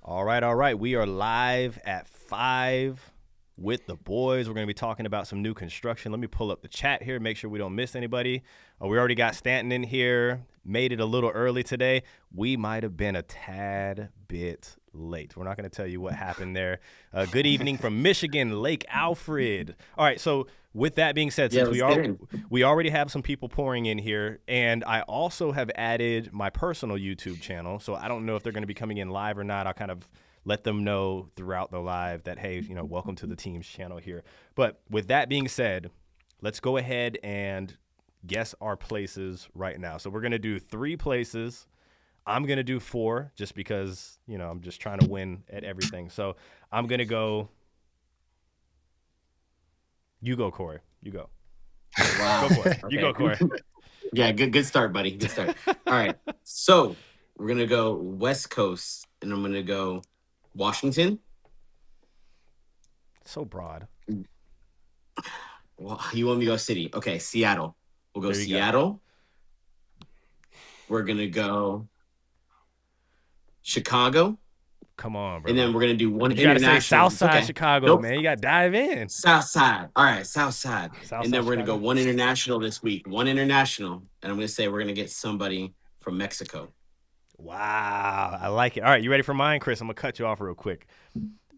All right. We are live at 5 with the boys. We're going to be talking about some new construction. Let me pull up the chat here, make sure we don't miss anybody. We already got Stanton in here. Made it a little early today. We might have been a tad bit late. We're not going to tell you what happened there. Good evening from Michigan, Lake Alfred. All right, so with that being said, since we already have some people pouring in here, and I also have added my personal YouTube channel, so I don't know if they're going to be coming in live or not. I'll kind of let them know throughout the live that, hey, welcome to the team's channel here. But with that being said, let's go ahead and guess our places right now. So we're going to do 3 places. I'm going to do 4 just because, I'm just trying to win at everything. So I'm going to go. You go, Corey. You go. Wow. Go for it. Okay. You go, Corey. Yeah, good start, buddy. Good start. All right. So we're going to go West Coast, and I'm going to go Washington. So broad. Well, you want me to go city? Okay, Seattle. We'll go Seattle. Go. We're going to go Chicago. Come on, bro. And then we're going to do one you international. You got to say Southside Chicago, man. You got to dive in. Southside. All right, Southside. And then we're going to go one international this week. One international. And I'm going to say we're going to get somebody from Mexico. Wow. I like it. All right, you ready for mine, Chris? I'm going to cut you off real quick.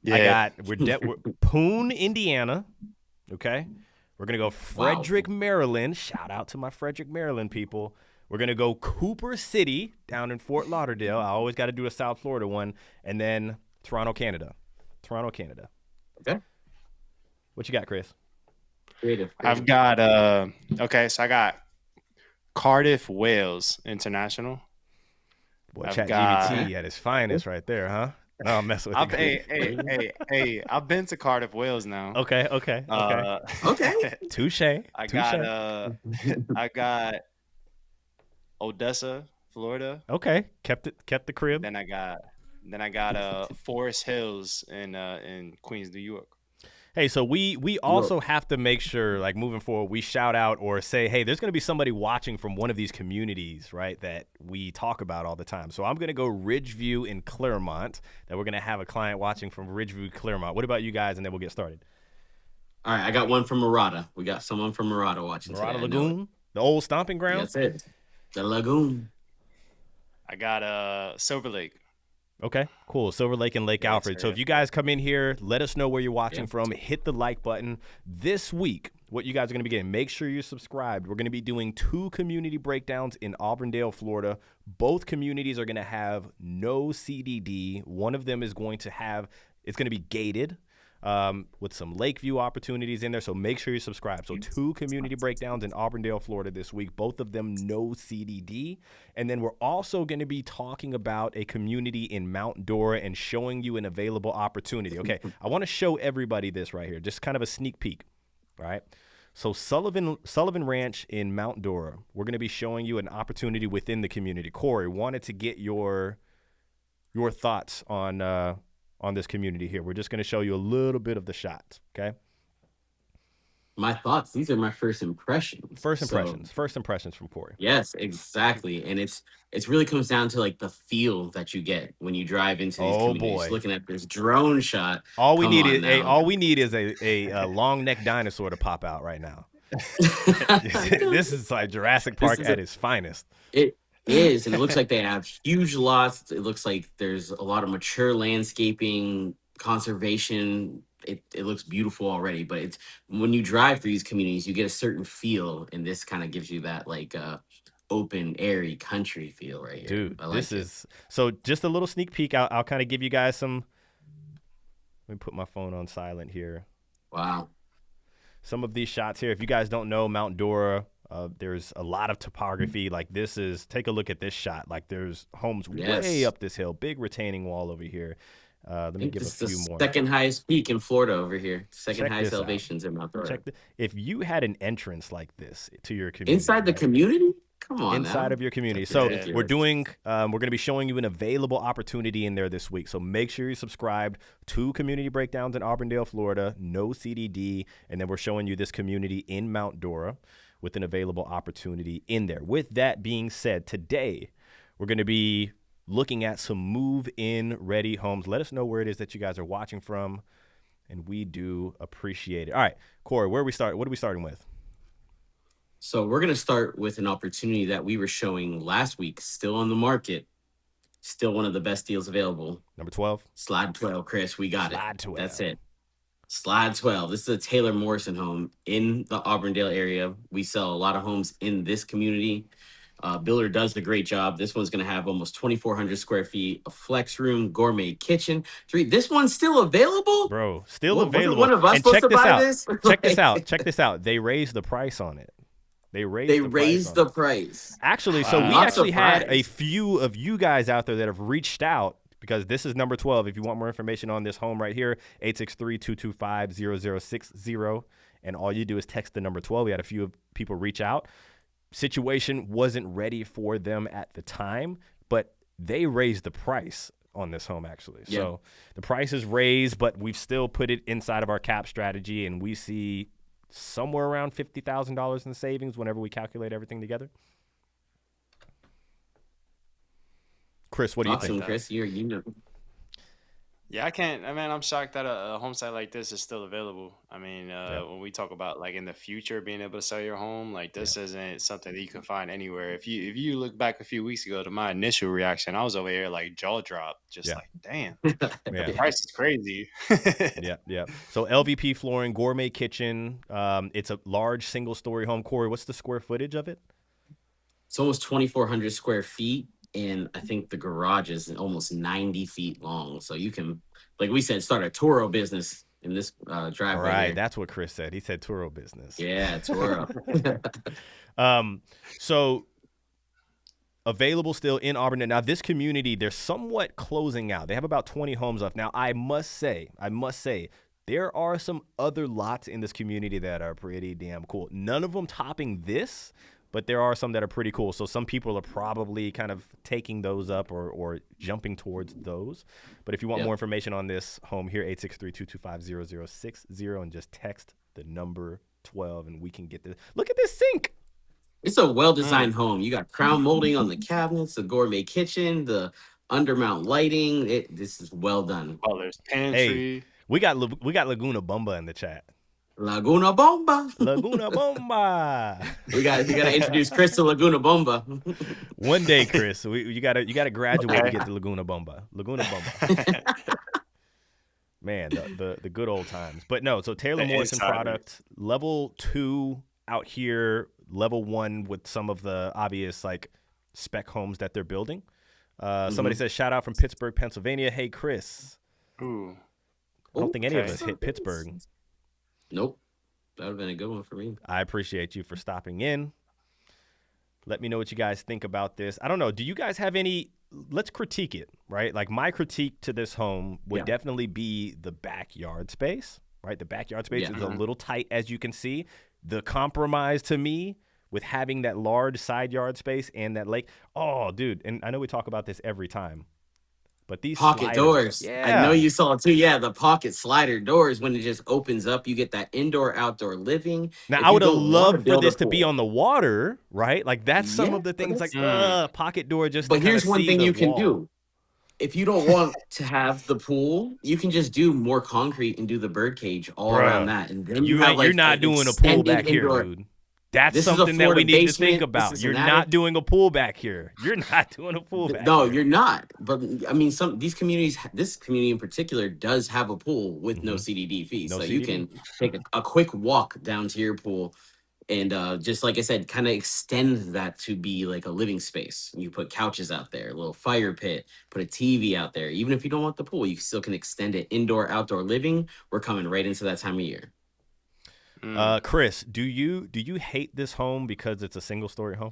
Yeah. We're Poon, Indiana. Okay. We're going to go Frederick, Maryland. Shout out to my Frederick, Maryland people. We're going to go Cooper City down in Fort Lauderdale. I always got to do a South Florida one. And then Toronto, Canada. Okay. What you got, Chris? Creative. I've got, so I got Cardiff, Wales International. Boy, ChatGPT at his finest right there, huh? No, I'm messing with you. Hey, I've been to Cardiff, Wales now. Okay. Touche. I got Odessa, Florida. Okay, kept the crib. Then I got Forest Hills in Queens, New York. Hey, so we also have to make sure, like, moving forward, we shout out or say, hey, there's going to be somebody watching from one of these communities, right, that we talk about all the time. So I'm going to go Ridgeview in Claremont, that we're going to have a client watching from Ridgeview, Claremont. What about you guys? And then we'll get started. All right, I got one from Murata. We got someone from Murata watching today. Murata Lagoon, the old stomping ground? That's it. The Lagoon. I got Silver Lake. Okay, cool. Silver Lake and Lake Alfred. So if you guys come in here, let us know where you're watching from. Hit the like button. This week, what you guys are going to be getting, make sure you're subscribed. We're going to be doing 2 community breakdowns in Auburndale, Florida. Both communities are going to have no CDD. One of them is going to have, it's going to be gated with some Lakeview opportunities in there. So make sure you subscribe. So 2 community breakdowns in Auburndale, Florida this week. Both of them no CDD. And then we're also going to be talking about a community in Mount Dora and showing you an available opportunity. Okay, I want to show everybody this right here. Just kind of a sneak peek. All right. So Sullivan Ranch in Mount Dora, we're going to be showing you an opportunity within the community. Corey, wanted to get your thoughts on this community here. We're just going to show you a little bit of the shots, okay? My thoughts. These are my first impressions. First impressions from Corey. Yes, exactly. And it really comes down to like the feel that you get when you drive into these communities. Boy. Looking at this drone shot. All we need is a long neck dinosaur to pop out right now. This is like Jurassic Park at its finest. It is, and it looks like they have huge lots. It looks like there's a lot of mature landscaping, conservation. It looks beautiful already, but it's when you drive through these communities, you get a certain feel, and this kind of gives you that like open, airy country feel right here. Dude, so just a little sneak peek. I'll kind of give you guys some. Let me put my phone on silent here. Wow. Some of these shots here. If you guys don't know Mount Dora, there's a lot of topography. Like take a look at this shot. Like there's homes way up this hill, big retaining wall over here. Let me give a few more. Second highest peak in Florida over here. Second highest elevations in Mount Dora. If you had an entrance like this to your community. Inside the community? Come on inside of your community. So we're going to be showing you an available opportunity in there this week. So make sure you're subscribed. 2 community breakdowns in Auburndale, Florida, no CDD. And then we're showing you this community in Mount Dora with an available opportunity in there. With that being said, today we're going to be looking at some move-in ready homes. Let us know where it is that you guys are watching from, and we do appreciate it. All right, Corey, where we start? What are we starting with? So we're going to start with an opportunity that we were showing last week, still on the market, still one of the best deals available. Number 12? Slide 12, Chris. We got Slide it. 12. That's it. Slide 12. This is a Taylor Morrison home in the Auburndale area. We sell a lot of homes in this community. Builder does a great job. This one's going to have almost 2,400 square feet, a flex room, gourmet kitchen. This one's still available? Bro, still available. One of us and supposed check to this buy out. this? Check this out. Check this out. They raised the price on it. They raised the price. Actually, so we actually had a few of you guys out there that have reached out, because this is number 12. If you want more information on this home right here, 863-225-0060. And all you do is text the number 12. We had a few people reach out. Situation wasn't ready for them at the time, but they raised the price on this home, actually. Yeah. So the price is raised, but we've still put it inside of our cap strategy, and we see somewhere around $50,000 in savings whenever we calculate everything together. Chris, what do you think? Awesome, Chris. You know. Yeah, I'm shocked that a home site like this is still available. I mean, when we talk about like in the future being able to sell your home, like this isn't something that you can find anywhere. If you look back a few weeks ago to my initial reaction, I was over here like jaw dropped, just like, damn, the price is crazy. Yeah. So LVP flooring, gourmet kitchen. It's a large single story home. Corey, what's the square footage of it? It's almost 2,400 square feet. And I think the garage is almost 90 feet long. So you can, like we said, start a Toro business in this driveway. Right. Here. That's what Chris said. He said Toro business. Yeah, Toro. So available still in Auburn. Now, this community, they're somewhat closing out. They have about 20 homes left. Now, I must say, there are some other lots in this community that are pretty damn cool. None of them topping this, but there are some that are pretty cool. So some people are probably kind of taking those up or jumping towards those. But if you want more information on this home here, 863-225-0060, and just text the number 12, and we can get this. Look at this sink. It's a well-designed home. You got crown molding on the cabinets, the gourmet kitchen, the undermount lighting. This is well done. Oh, there's pantry. Hey, we got Laguna Bomba in the chat. Laguna Bomba. Laguna Bomba. You gotta introduce Chris to Laguna Bomba. One day, Chris. You gotta graduate to get to Laguna Bomba. Laguna Bomba. Man, the good old times. But no, so Taylor Morrison product, level 2 out here, level 1 with some of the obvious like spec homes that they're building. Somebody says shout out from Pittsburgh, Pennsylvania. Hey, Chris. Ooh. I don't think any of us hit Pittsburgh. Nope. That would have been a good one for me. I appreciate you for stopping in. Let me know what you guys think about this. I don't know. Do you guys have any – let's critique it, right? Like my critique to this home would definitely be the backyard space, right? The backyard space is a little tight, as you can see. The compromise to me with having that large side yard space and that lake – oh, dude, and I know we talk about this every time. But these pocket doors. Yeah. I know you saw it too. Yeah, the pocket slider doors, when it just opens up, you get that indoor-outdoor living. Now, I would have loved for this to be on the water, right? Like that's some of the things like pocket door just But here's one thing you can do. If you don't want to have the pool, you can just do more concrete and do the bird cage all around that. And then you're not doing a pool back here, dude. That's something that we need to think about. You're not doing a pool back here. You're not doing a pool back here. No, you're not. But I mean, this community in particular does have a pool with no CDD fees. So you can take a quick walk down to your pool and just like I said, kind of extend that to be like a living space. You put couches out there, a little fire pit, put a TV out there. Even if you don't want the pool, you still can extend it indoor, outdoor living. We're coming right into that time of year. Chris, do you hate this home because it's a single story home?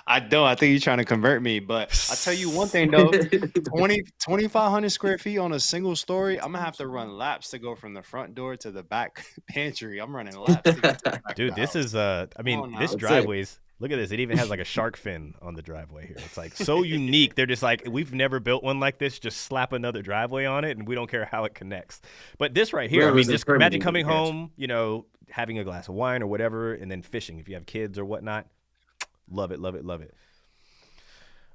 I don't. I think you're trying to convert me, but I'll tell you one thing though. 2,500 square feet on a single story. I'm gonna have to run laps to go from the front door to the back pantry. I'm running laps to get to the back. Dude, this is this driveway's. Look at this. It even has like a shark fin on the driveway here. It's like so unique. They're just like, we've never built one like this. Just slap another driveway on it, and we don't care how it connects. But this right here, I mean, just imagine coming home, having a glass of wine or whatever, and then fishing if you have kids or whatnot. Love it, love it, love it.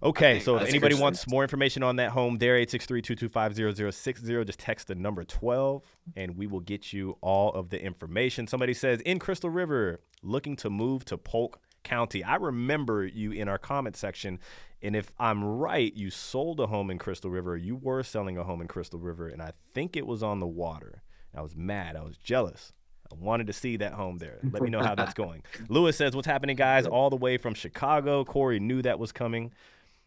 Okay, so if that's anybody good. wants more information on that home there, 863-225-0060, just text the number 12, and we will get you all of the information. Somebody says, in Crystal River, looking to move to Polk County. I remember you in our comment section, and if I'm right, you sold a home in Crystal River. You were selling a home in Crystal River, and I think it was on the water. I was mad. I was jealous. I wanted to see that home there. Let me know how that's going. Lewis says, what's happening, guys? All the way from Chicago. Corey knew that was coming.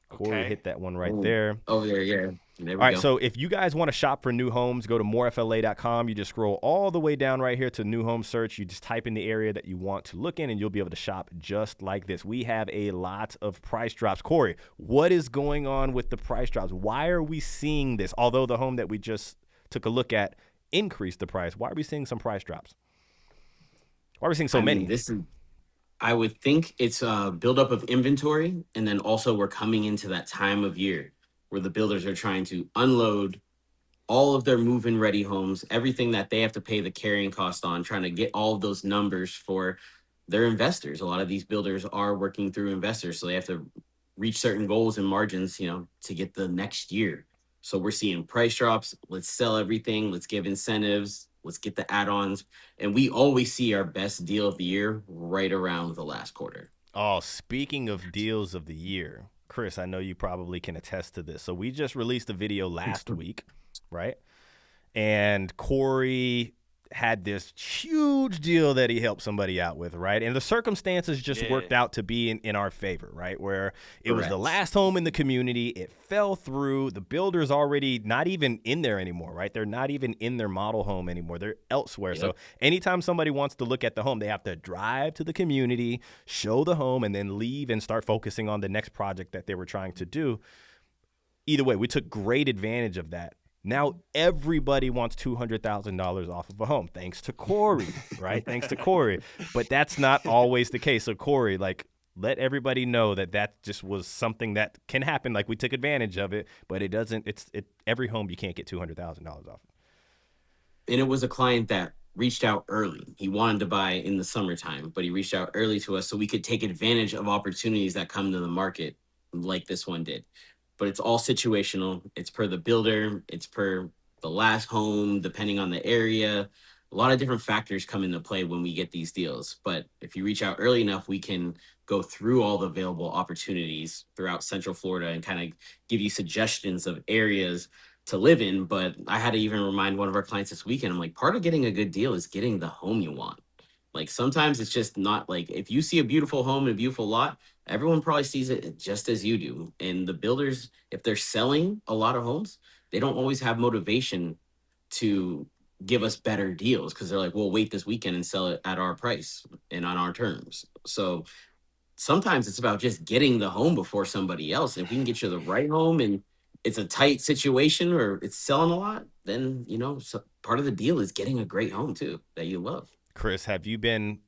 Corey hit that one right there. Over there, yeah. There we All right, go. so if you guys want to shop for new homes, go to morefla.com. You just scroll all the way down right here to new home search. You just type in the area that you want to look in, and you'll be able to shop just like this. We have a lot of price drops. Corey, what is going on with the price drops? Why are we seeing this? Although the home that we just took a look at increased the price, why are we seeing some price drops? Why are we seeing so many? I would think it's a buildup of inventory, and then also we're coming into that time of year where the builders are trying to unload all of their move-in ready homes, everything that they have to pay the carrying cost on, trying to get all of those numbers for their investors. A lot of these builders are working through investors, so they have to reach certain goals and margins, to get the next year. So we're seeing price drops. Let's sell everything. Let's give incentives. Let's get the add-ons. And we always see our best deal of the year right around the last quarter. Oh, speaking of deals of the year, Chris, I know you probably can attest to this. So we just released a video last week, right? And Corey had this huge deal that he helped somebody out with, right? And the circumstances just worked out to be in our favor, right? Where it was the last home in the community. It fell through. The builder's already not even in there anymore, right? They're not even in their model home anymore. They're elsewhere. Yep. So anytime somebody wants to look at the home, they have to drive to the community, show the home, and then leave and start focusing on the next project that they were trying to do. Either way, we took great advantage of that. Now everybody wants $200,000 off of a home, thanks to Corey, right? Thanks to Corey. But that's not always the case. So Corey, let everybody know that just was something that can happen. We took advantage of it, but it doesn't. Every home you can't get $200,000 off. And it was a client that reached out early. He wanted to buy in the summertime, but he reached out early to us so we could take advantage of opportunities that come to the market like this one did. But it's all situational. It's per the builder. It's per the last home, depending on the area. A lot of different factors come into play when we get these deals. But if you reach out early enough, we can go through all the available opportunities throughout Central Florida and kind of give you suggestions of areas to live in. But I had to even remind one of our clients this weekend, I'm like, part of getting a good deal is getting the home you want. Sometimes it's just not if you see a beautiful home and a beautiful lot, everyone probably sees it just as you do. And the builders, if they're selling a lot of homes, they don't always have motivation to give us better deals because they're like, we'll wait this weekend and sell it at our price and on our terms. So sometimes it's about just getting the home before somebody else. And if we can get you the right home and it's a tight situation or it's selling a lot, then, so part of the deal is getting a great home too that you love. Chris, have you been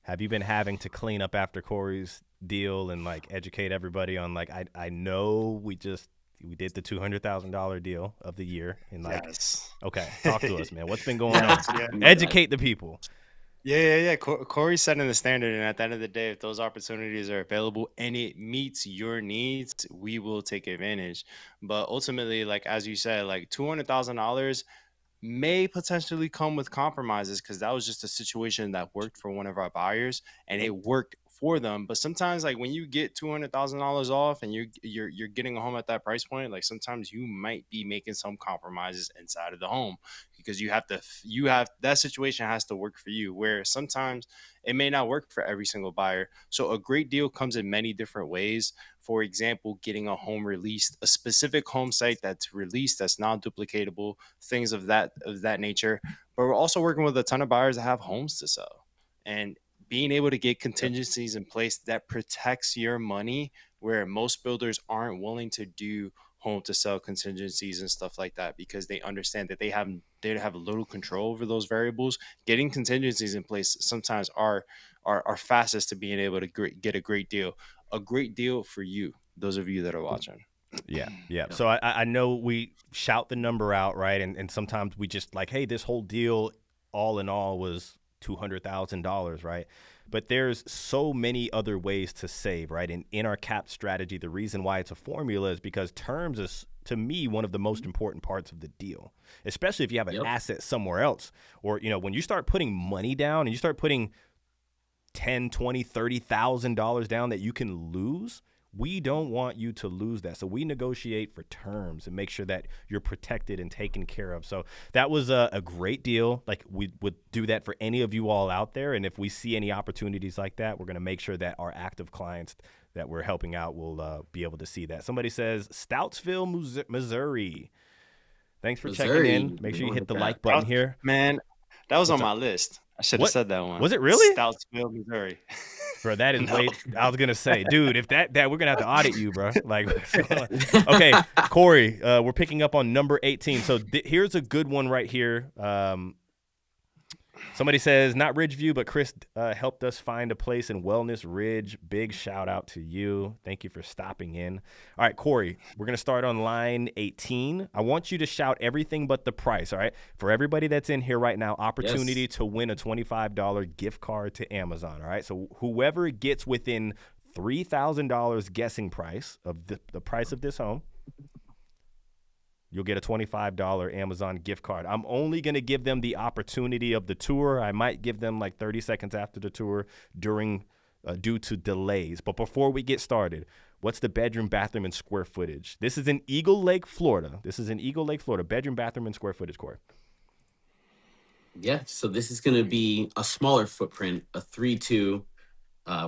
having to clean up after Corey's deal and educate everybody on I know we did the $200,000 deal of the year and yes. Okay, talk to us, man. What's been going on? Educate the people. Yeah. Corey's setting the standard, and at the end of the day, if those opportunities are available and it meets your needs, we will take advantage. But ultimately, as you said, $200,000 may potentially come with compromises because that was just a situation that worked for one of our buyers and it worked for them. But sometimes when you get $200,000 off and you're getting a home at that price point, sometimes you might be making some compromises inside of the home because you have that situation has to work for you, where sometimes it may not work for every single buyer. So a great deal comes in many different ways. For example, getting a home released, a specific home site that's released, that's non-duplicatable, things of that nature. But we're also working with a ton of buyers that have homes to sell, and being able to get contingencies in place that protects your money, where most builders aren't willing to do home to sell contingencies and stuff like that because they understand that they have little control over those variables. Getting contingencies in place sometimes are fastest to being able to get a great deal for you, those of you that are watching. Yeah. So I know we shout the number out, right? And sometimes we just hey, this whole deal all in all was $200,000, right? But there's so many other ways to save, right? And in our cap strategy, the reason why it's a formula is because terms is, to me, one of the most important parts of the deal, especially if you have an asset somewhere else. Or, when you start putting money down and you start putting $10,000, $20,000, $30,000 down that you can lose, we don't want you to lose that. So we negotiate for terms and make sure that you're protected and taken care of. So that was a great deal. Like, we would do that for any of you all out there. And if we see any opportunities like that, we're going to make sure that our active clients that we're helping out will be able to see that. Somebody says Stoutsville, Missouri. Thanks for checking in. Make sure you hit the like button here. Man, that was on my list. I should have said that one. Was it really? Stoutsville, Missouri. Bro, that is late. I was gonna say, dude, if that we're gonna have to audit you, bro. Like, okay, Corey, we're picking up on number 18. So here's a good one right here. Somebody says, not Ridgeview, but Chris helped us find a place in Wellness Ridge. Big shout out to you. Thank you for stopping in. All right, Corey, we're going to start on line 18. I want you to shout everything but the price, all right? For everybody that's in here right now, opportunity to win a $25 gift card to Amazon, all right? So whoever gets within $3,000 guessing price of the price of this home, you'll get a $25 Amazon gift card. I'm only going to give them the opportunity of the tour. I might give them like 30 seconds after the tour due to delays. But before we get started, what's the bedroom, bathroom, and square footage? This is in Eagle Lake, Florida. Bedroom, bathroom, and square footage, Corey. Yeah, so this is going to be a smaller footprint, a 3-2.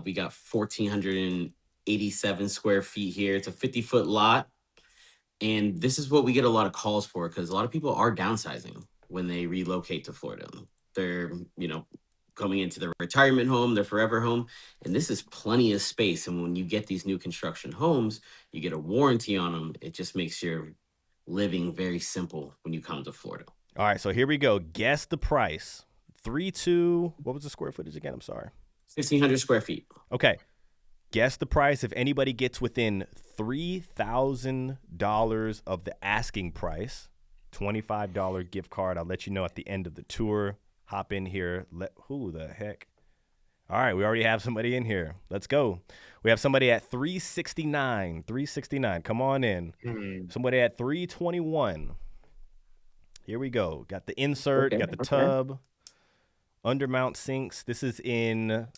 We got 1,487 square feet here. It's a 50-foot lot. And this is what we get a lot of calls for, because a lot of people are downsizing when they relocate to Florida. They're, coming into their retirement home, their forever home. And this is plenty of space. And when you get these new construction homes, you get a warranty on them. It just makes your living very simple when you come to Florida. All right, so here we go. Guess the price. 3-2. What was the square footage again? I'm sorry. 1,500 square feet. Okay. Guess the price. If anybody gets within $3,000 of the asking price, $25 gift card. I'll let you know at the end of the tour. Hop in here. Who the heck? All right, we already have somebody in here. Let's go. We have somebody at $369. Come on in. Somebody at $321. Here we go. Got the insert, got the tub. Undermount sinks. This is in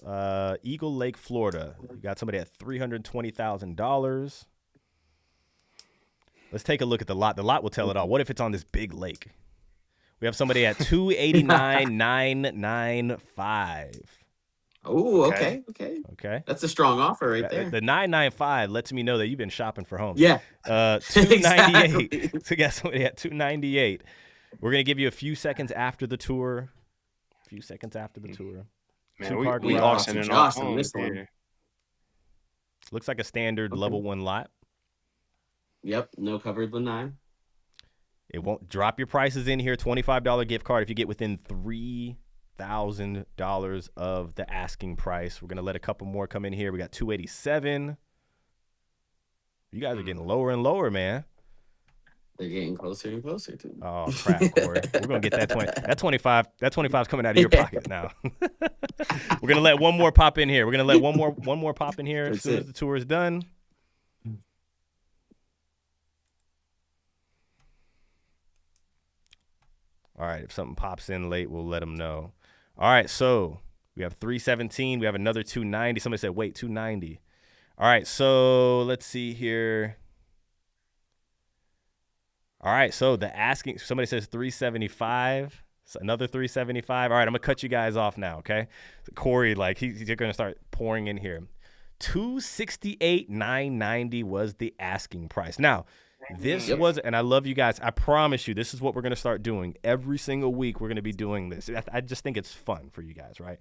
Eagle Lake, Florida. You got somebody at $320,000. Let's take a look at the lot. The lot will tell it all. What if it's on this big lake? We have somebody at $289,995. Oh, okay. That's a strong offer right there. The 995 lets me know that you've been shopping for homes. Yeah. 298. Exactly. So we got somebody at 298. We're gonna give you a few seconds after the tour. Man, we auctioning off on this one. Looks like a standard level 1 lot. Yep, no covered lanai. It won't drop your prices in here. $25 gift card if you get within $3,000 of the asking price. We're gonna let a couple more come in here. We got 287. You guys are getting lower and lower, man. They're getting closer and closer too. Oh crap, Corey. We're gonna get that 20. That 25. That 25's coming out of your pocket now. We're gonna let one more pop in here. We're gonna let one more pop in here as soon as the tour is done. All right, if something pops in late, we'll let them know. All right, so we have 317. We have another 290. Somebody said, wait, 290. All right, so let's see here. All right, so the asking, somebody says 375, so another 375. All right, I'm going to cut you guys off now, okay? So Corey, like, he's going to start pouring in here. 268,990 was the asking price. Now, this was, and I love you guys. I promise you, this is what we're going to start doing. Every single week, we're going to be doing this. I just think it's fun for you guys, right?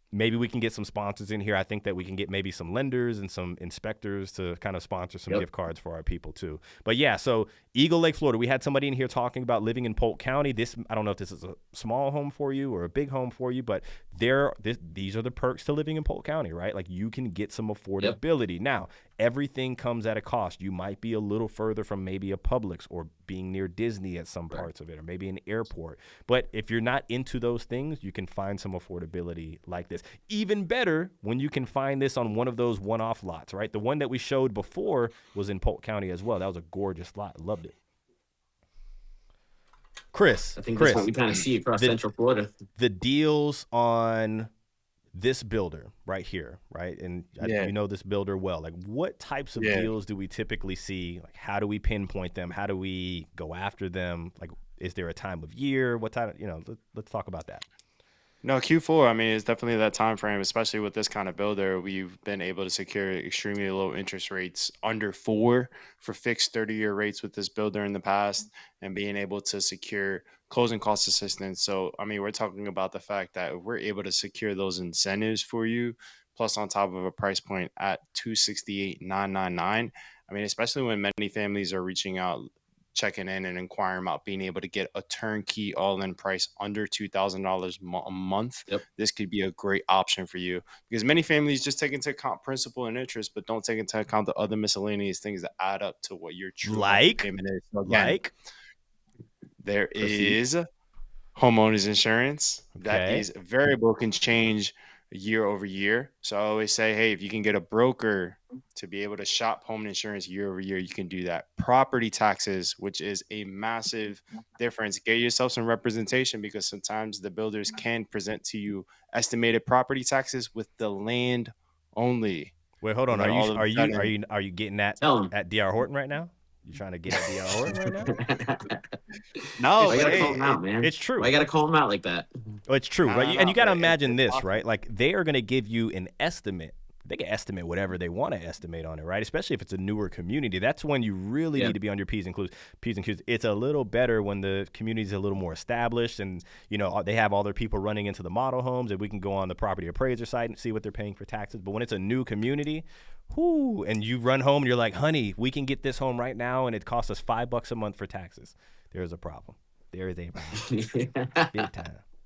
Maybe we can get some sponsors in here. I think that we can get maybe some lenders and some inspectors to kind of sponsor some gift cards for our people too. But yeah, so Eagle Lake, Florida, we had somebody in here talking about living in Polk County. I don't know if this is a small home for you or a big home for you, but these are the perks to living in Polk County, right? Like you can get some affordability. Now, everything comes at a cost. You might be a little further from maybe a Publix or being near Disney at some parts of it, or maybe an airport. But if you're not into those things, you can find some affordability like this. Even better when you can find this on one of those one-off lots, right? The one that we showed before was in Polk County as well. That was a gorgeous lot. Loved it. Chris, I think that's what we kind of see across Central Florida. The deals on this builder right here, right? And you know this builder well. Like, what types of deals do we typically see? Like, how do we pinpoint them? How do we go after them? Like, is there a time of year? What time? Let's talk about that. No, Q4, I mean, it's definitely that time frame, especially with this kind of builder. We've been able to secure extremely low interest rates, under 4 for fixed 30-year rates with this builder in the past, and being able to secure closing cost assistance. So, I mean, we're talking about the fact that we're able to secure those incentives for you, plus on top of a price point at $268,999. I mean, especially when many families are reaching out, checking in and inquiring about being able to get a turnkey all-in price under $2,000 a month. This could be a great option for you, because many families just take into account principal and interest, but don't take into account the other miscellaneous things that add up to what your true payment is. So again, there is homeowners insurance that is variable, can change year over year. So I always say, hey, if you can get a broker to be able to shop home insurance year over year, you can do that. Property taxes, which is a massive difference. Get yourself some representation, because sometimes the builders can present to you estimated property taxes with the land only. Wait, hold on. Are you getting that at D.R. Horton right now? You trying to get at D.R. Horton right now? No, I gotta call them out, man. It's true. I gotta call them out like that. Oh, it's true, right? And you gotta imagine this, right? Like, they are gonna give you an estimate. They can estimate whatever they want to estimate on it, right? Especially if it's a newer community. That's when you really need to be on your P's and Q's. It's a little better when the community's a little more established, and they have all their people running into the model homes, and we can go on the property appraiser site and see what they're paying for taxes. But when it's a new community, and you run home and you're like, honey, we can get this home right now, and it costs us $5 a month for taxes. There's a problem. There is a problem.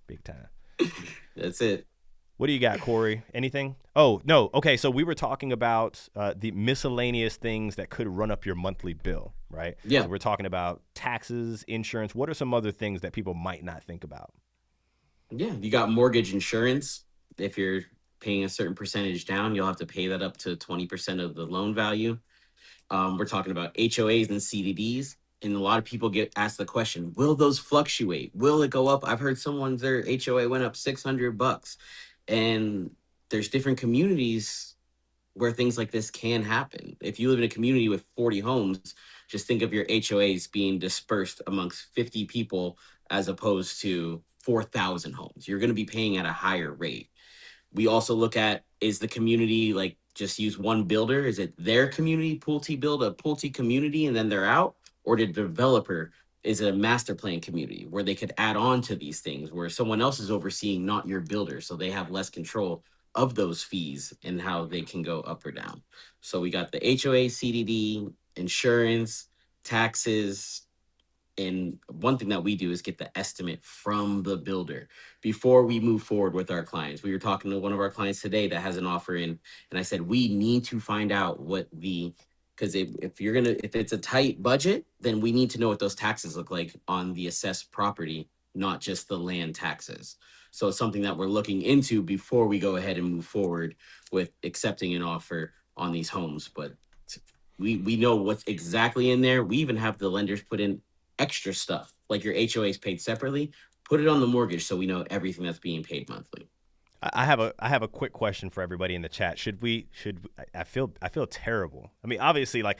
Big time. That's it. What do you got, Corey? Anything? Oh, no. Okay, so we were talking about the miscellaneous things that could run up your monthly bill, right? Yeah. So we're talking about taxes, insurance. What are some other things that people might not think about? Yeah, you got mortgage insurance. If you're paying a certain percentage down, you'll have to pay that up to 20% of the loan value. We're talking about HOAs and CDDs. And a lot of people get asked the question, will those fluctuate? Will it go up? I've heard their HOA went up $600. And there's different communities where things like this can happen. If you live in a community with 40 homes, just think of your HOAs being dispersed amongst 50 people as opposed to 4,000 homes. You're going to be paying at a higher rate. We also look at, is the community like just use one builder? Is it their community, Pulte build a Pulte community and then they're out? Or did the developer, is it a master plan community where they could add on to these things where someone else is overseeing, not your builder, so they have less control of those fees and how they can go up or down. So we got the HOA, CDD, insurance, taxes, and one thing that we do is get the estimate from the builder before we move forward with our clients. We were talking to one of our clients today that has an offer in, and I said, we need to find out what because if it's a tight budget, then we need to know what those taxes look like on the assessed property, not just the land taxes. So it's something that we're looking into before we go ahead and move forward with accepting an offer on these homes. But we know what's exactly in there. We even have the lenders put in extra stuff, like your HOA is paid separately. Put it on the mortgage so we know everything that's being paid monthly. I have a quick question for everybody in the chat. I feel terrible. I mean, obviously, like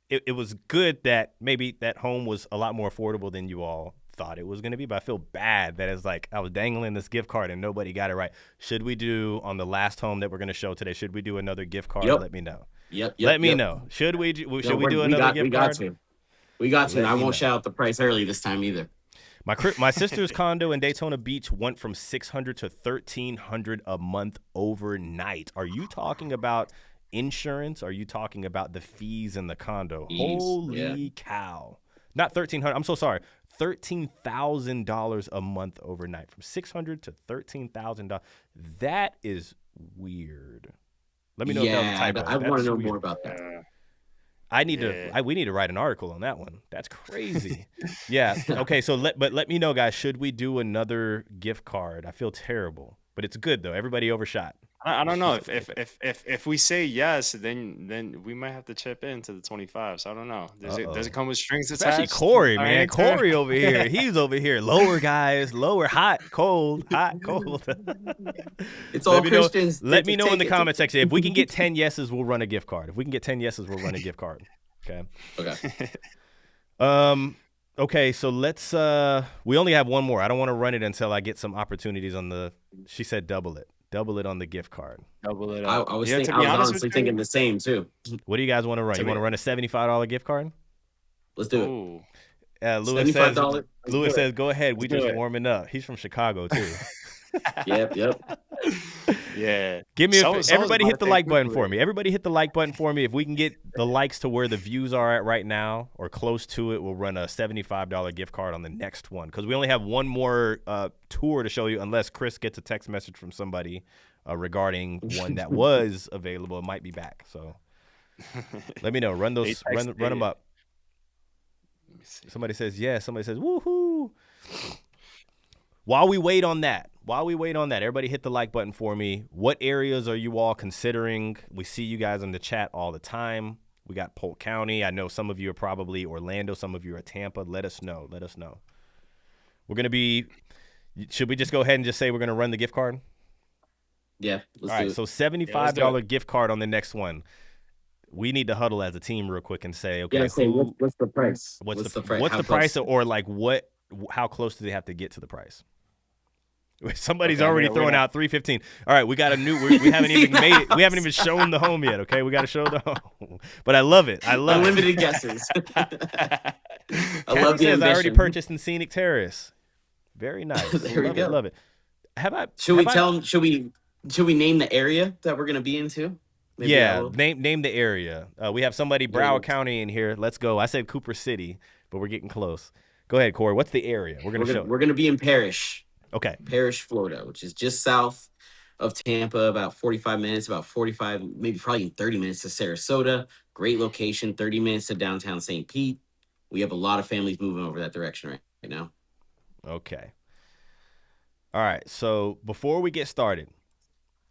it was good that maybe that home was a lot more affordable than you all thought it was going to be, but I feel bad that it's like I was dangling this gift card and nobody got it right. Should we do on the last home that we're going to show today? Should we do another gift card? Yep. Let me know. Let me know. Should we do another gift card? We got to. I won't shout out the price early this time either. My sister's condo in Daytona Beach went from $600 to $1,300 a month overnight. Are you talking about insurance? Are you talking about the fees in the condo? Holy cow! Not $1,300. I'm so sorry. $13,000 a month overnight, from $600 to $13,000. That is weird. Let me know if that was a Yeah, typo. I want That's to know weird. more about that. We need to write an article on that one. That's crazy. Yeah. Okay. So let me know, guys. Should we do another gift card? I feel terrible, but it's good though. Everybody overshot. I don't know if we say yes, then we might have to chip into the 25. So I don't know. Does it come with strings Especially attached? Corey, Our man. answer? Corey over here. He's over here. Lower, guys. Lower. Hot, cold. Hot, cold. It's all Christians. Let me know in the comment section. If we can get 10 yeses, we'll run a gift card. If we can get 10 yeses, we'll run a gift card. Okay. Okay, so let's we only have one more. I don't want to run it until I get some opportunities on the she said double it. Double it on the gift card. Double it I up. was Yeah, thinking, to be I was honest honestly with thinking you, the same too. What do you guys want to run? You want to run a $75 gift card? Let's do it. ooh, Lewis says, go ahead. We do just it. warming up. He's from Chicago too. Yep. yeah. Give me Someone's everybody about hit to the take like button quickly. for me. Everybody hit the like button for me. If we can get the likes to where the views are at right now or close to it, we'll run a $75 gift card on the next one because we only have one more tour to show you unless Chris gets a text message from somebody regarding one that was available. It might be back. So let me know. Run them up. Let me see. Somebody says yes. Somebody says woohoo. While we wait on that, everybody hit the like button for me. What areas are you all considering? We see you guys in the chat all the time. We got Polk County. I know some of you are probably Orlando. Some of you are Tampa. Let us know. We're going to be – should we just go ahead and just say we're going to run the gift card? Yeah. All right, so $75 gift card on the next one. We need to huddle as a team real quick and say, okay, what's the price? What's the price, or like how close do they have to get to the price? Somebody's already throwing out $315. All right, we got a new. We haven't even made it. We haven't even shown the home yet. Okay, we got to show the home. But I love it. Unlimited guesses. I love the ambition. I already purchased in Scenic Terrace. Very nice. There we go. Love it. Should we name the area that we're gonna be into? Maybe name the area. We have somebody Broward County in here. Let's go. I said Cooper City, but we're getting close. Go ahead, Corey. What's the area we're gonna be in? Parrish. Okay. Parrish, Florida, which is just south of Tampa, about 45 minutes, maybe probably 30 minutes to Sarasota. Great location, 30 minutes to downtown St. Pete. We have a lot of families moving over that direction right now. Okay. All right. So before we get started,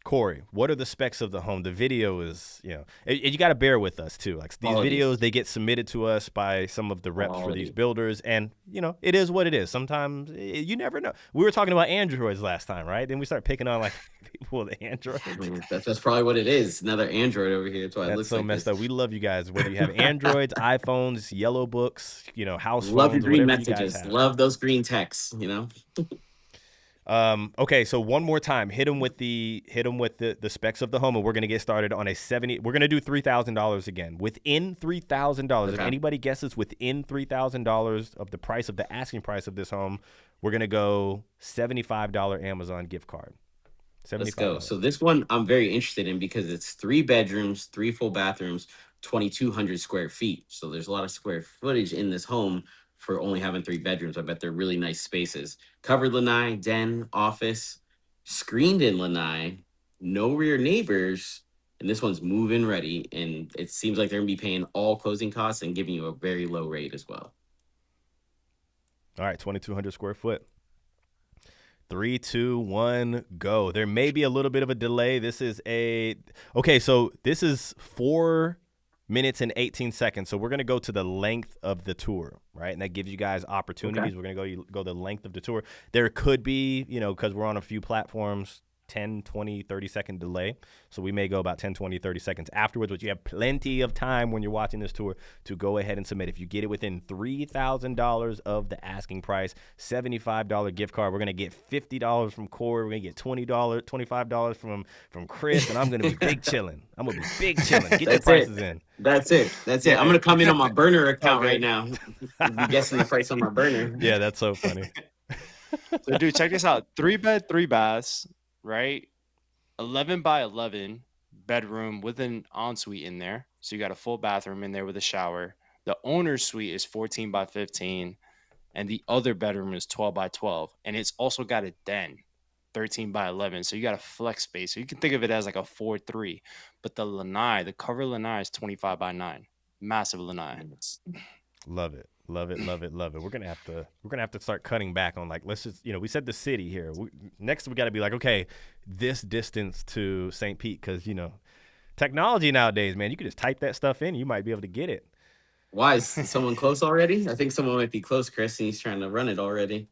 Corey, what are the specs of the home? The video is, you got to bear with us too. Like these videos, they get submitted to us by some of the reps for these builders, and it is what it is. Sometimes you never know. We were talking about Androids last time, right? Then we start picking on like people with Androids. I mean, that's probably what it is. Another Android over here. That's why it looks so messed up. We love you guys. Whether you have Androids, iPhones, yellow books, house phones, love your green messages. Love those green texts. Okay, so one more time, hit them with the specs of the home, and we're gonna get started on we're gonna do $3,000 again. Within $3,000, if anybody guesses within $3,000 of the price of the asking price of this home, we're gonna go $75 Amazon gift card. Let's go. So this one I'm very interested in because it's 3 bedrooms, 3 full bathrooms, 2,200 square feet. So there's a lot of square footage in this home for only having 3 bedrooms. I bet they're really nice spaces. Covered lanai, den, office, screened in lanai, no rear neighbors, and this one's move-in ready. And it seems like they're gonna be paying all closing costs and giving you a very low rate as well. All right, 2,200 square foot. 3, 2, 1, go. There may be a little bit of a delay. This is so this is 4 minutes and 18 seconds. So we're going to go to the length of the tour, right? And that gives you guys opportunities. We're going to go the length of the tour. There could be, because we're on a few platforms, 10, 20, 30-second delay. So we may go about 10, 20, 30 seconds afterwards, but you have plenty of time when you're watching this tour to go ahead and submit. If you get it within $3,000 of the asking price, $75 gift card, we're going to get $50 from Corey. We're going to get $20, $25 from Chris, and I'm going to be big chilling. I'm going to be big chilling. Get your prices in. That's it. I'm going to come in on my burner account right now. I'm guessing the price on my burner. Yeah, that's so funny. So, dude, check this out. 3 bed, 3 baths. Right, 11 by 11 bedroom with an ensuite in there. So you got a full bathroom in there with a shower. The owner's suite is 14 by 15, and the other bedroom is 12 by 12, and it's also got a den. 13 by 11. So you got a flex space. So you can think of it as like a 4-3. But the lanai, the cover lanai is 25 by 9. Massive lanai. Love it. Love it, love it, love it. We're gonna have to start cutting back on, like, let's just, we said the city here. Next we got to be like, okay, this distance to St. Pete, because technology nowadays, man, you can just type that stuff in, you might be able to get it. Why is someone close already? I think someone might be close, Chris, and he's trying to run it already.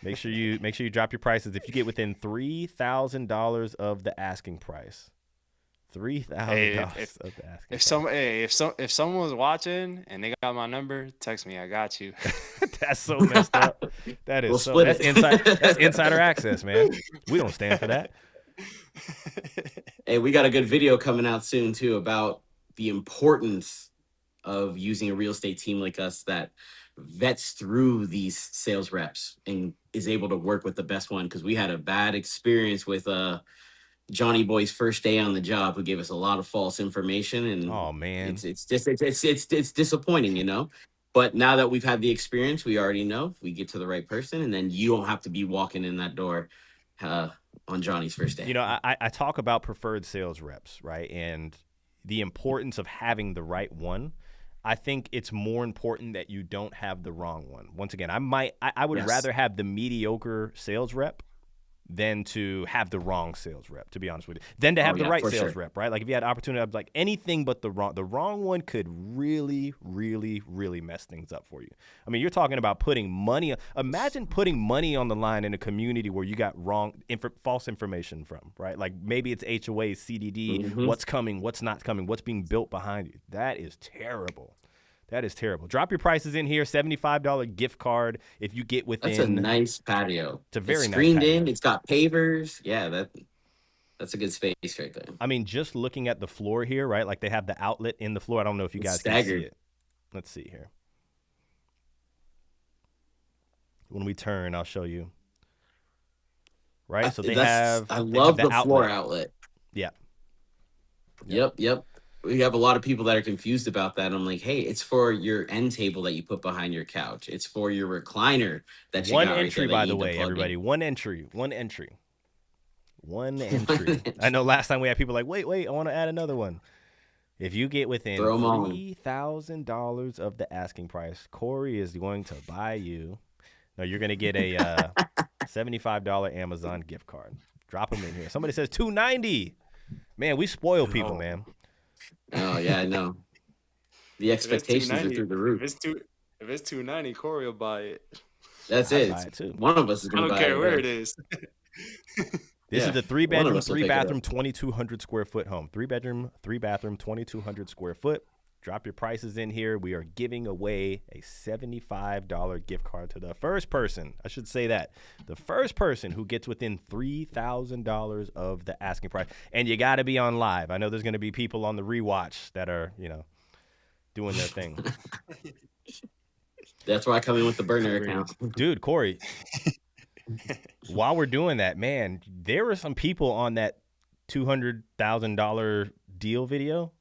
Make sure you drop your prices if you get within $3,000 of the asking price. $3,000 of the asking price. If someone was watching and they got my number, text me. I got you. That's so messed up. That is that's insider access, man. We don't stand for that. Hey, we got a good video coming out soon too about the importance of using a real estate team like us that vets through these sales reps and is able to work with the best one, because we had a bad experience with Johnny Boy's first day on the job, who gave us a lot of false information, and oh man, it's disappointing, But now that we've had the experience, we already know we get to the right person, and then you don't have to be walking in that door on Johnny's first day. I talk about preferred sales reps, right, and the importance of having the right one. I think it's more important that you don't have the wrong one. Once again, I would rather have the mediocre sales rep than to have the wrong sales rep, to be honest with you, than to have the right sales rep, right? Like if you had opportunity, I'd be like anything but the wrong one could really, really, really mess things up for you. I mean, you're talking about putting money. Imagine putting money on the line in a community where you got false information from, right? Like maybe it's HOA, CDD, what's coming, what's not coming, what's being built behind you. That is terrible. That is terrible. Drop your prices in here. $75 gift card if you get within. That's a nice patio. It's a very nice screened patio. in. It's got pavers. Yeah, that's a good space right there. I mean, just looking at the floor here, right? Like they have the outlet in the floor. I don't know if you guys can see it. Let's see here. When we turn, I'll show you. Right? So they have. I love the outlet. floor outlet. Yeah. Yep. We have a lot of people that are confused about that. I'm like, hey, it's for your end table that you put behind your couch. It's for your recliner that you One got entry, right there by the way, everybody. One entry. I know last time we had people like, wait, I want to add another one. If you get within $3,000 of the asking price, Corey is going to buy you. No, you're going to get a $75 Amazon gift card. Drop them in here. Somebody says $290. Man, we spoil people, man. Oh yeah, I know. The expectations are through the roof. If it's $290, Corey will buy it. That's I'd it. buy it too. One of us is going to buy it. I don't care where it is. This is the 3-bedroom, 3-bathroom, 2,200 square foot home. 3-bedroom, 3-bathroom, 2,200 square foot. Drop your prices in here. We are giving away a $75 gift card to the first person. I should say that. The first person who gets within $3,000 of the asking price. And you got to be on live. I know there's going to be people on the rewatch that are, doing their thing. That's why I come in with the burner account. Dude, Corey, while we're doing that, man, there were some people on that $200,000 deal video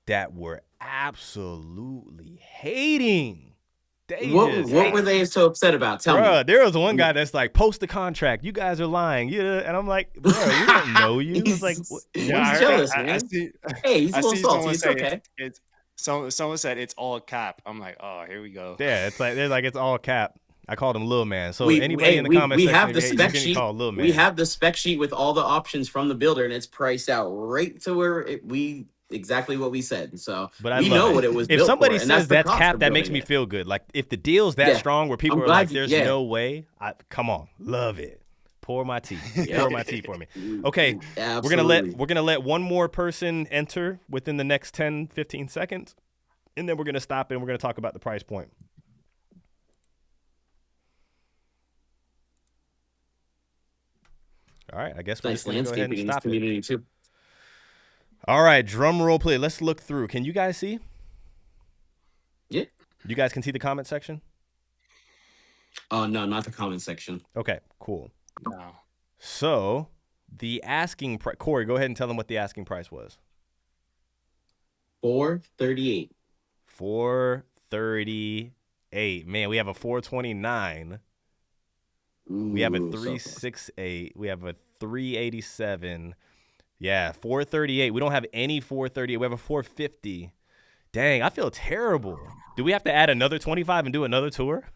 that were absolutely hating. What were they so upset about? Tell me. There was one guy that's like, post the contract. You guys are lying. Yeah, and I'm like, bro, we don't know you. It's like, he's jealous, man. Hey, he's a little salty. It's okay. Someone said it's all cap. I'm like, oh, here we go. Yeah, they're like, it's all cap. I called him Lil Man. So anybody in the comments we section, have the spec sheet. Lil Man. We have the spec sheet with all the options from the builder, and it's priced out right to where exactly what we said. So we know what it was. If built somebody for, says that's cap, that makes me feel good. Like if the deal's that strong, where people are like, "There's no way," come on, love it. Pour my tea. Pour my tea for me. Okay, absolutely. we're gonna let one more person enter within the next 10, 15 seconds, and then we're gonna stop and we're gonna talk about the price point. All right, I guess we're nice just gonna go ahead and landscaping in this stop community it. too. All right, drum roll, play. Let's look through. Can you guys see? Yeah. You guys can see the comment section? Oh no, not the comment section. Okay, cool. No. So the asking price, Corey, go ahead and tell them what the asking price was. $438. $438. Man, we have a $429. We have a Ooh, so close. 368. We have a 387. Yeah, 438. We don't have any 438. We have a 450. Dang, I feel terrible. Do we have to add another 25 and do another tour?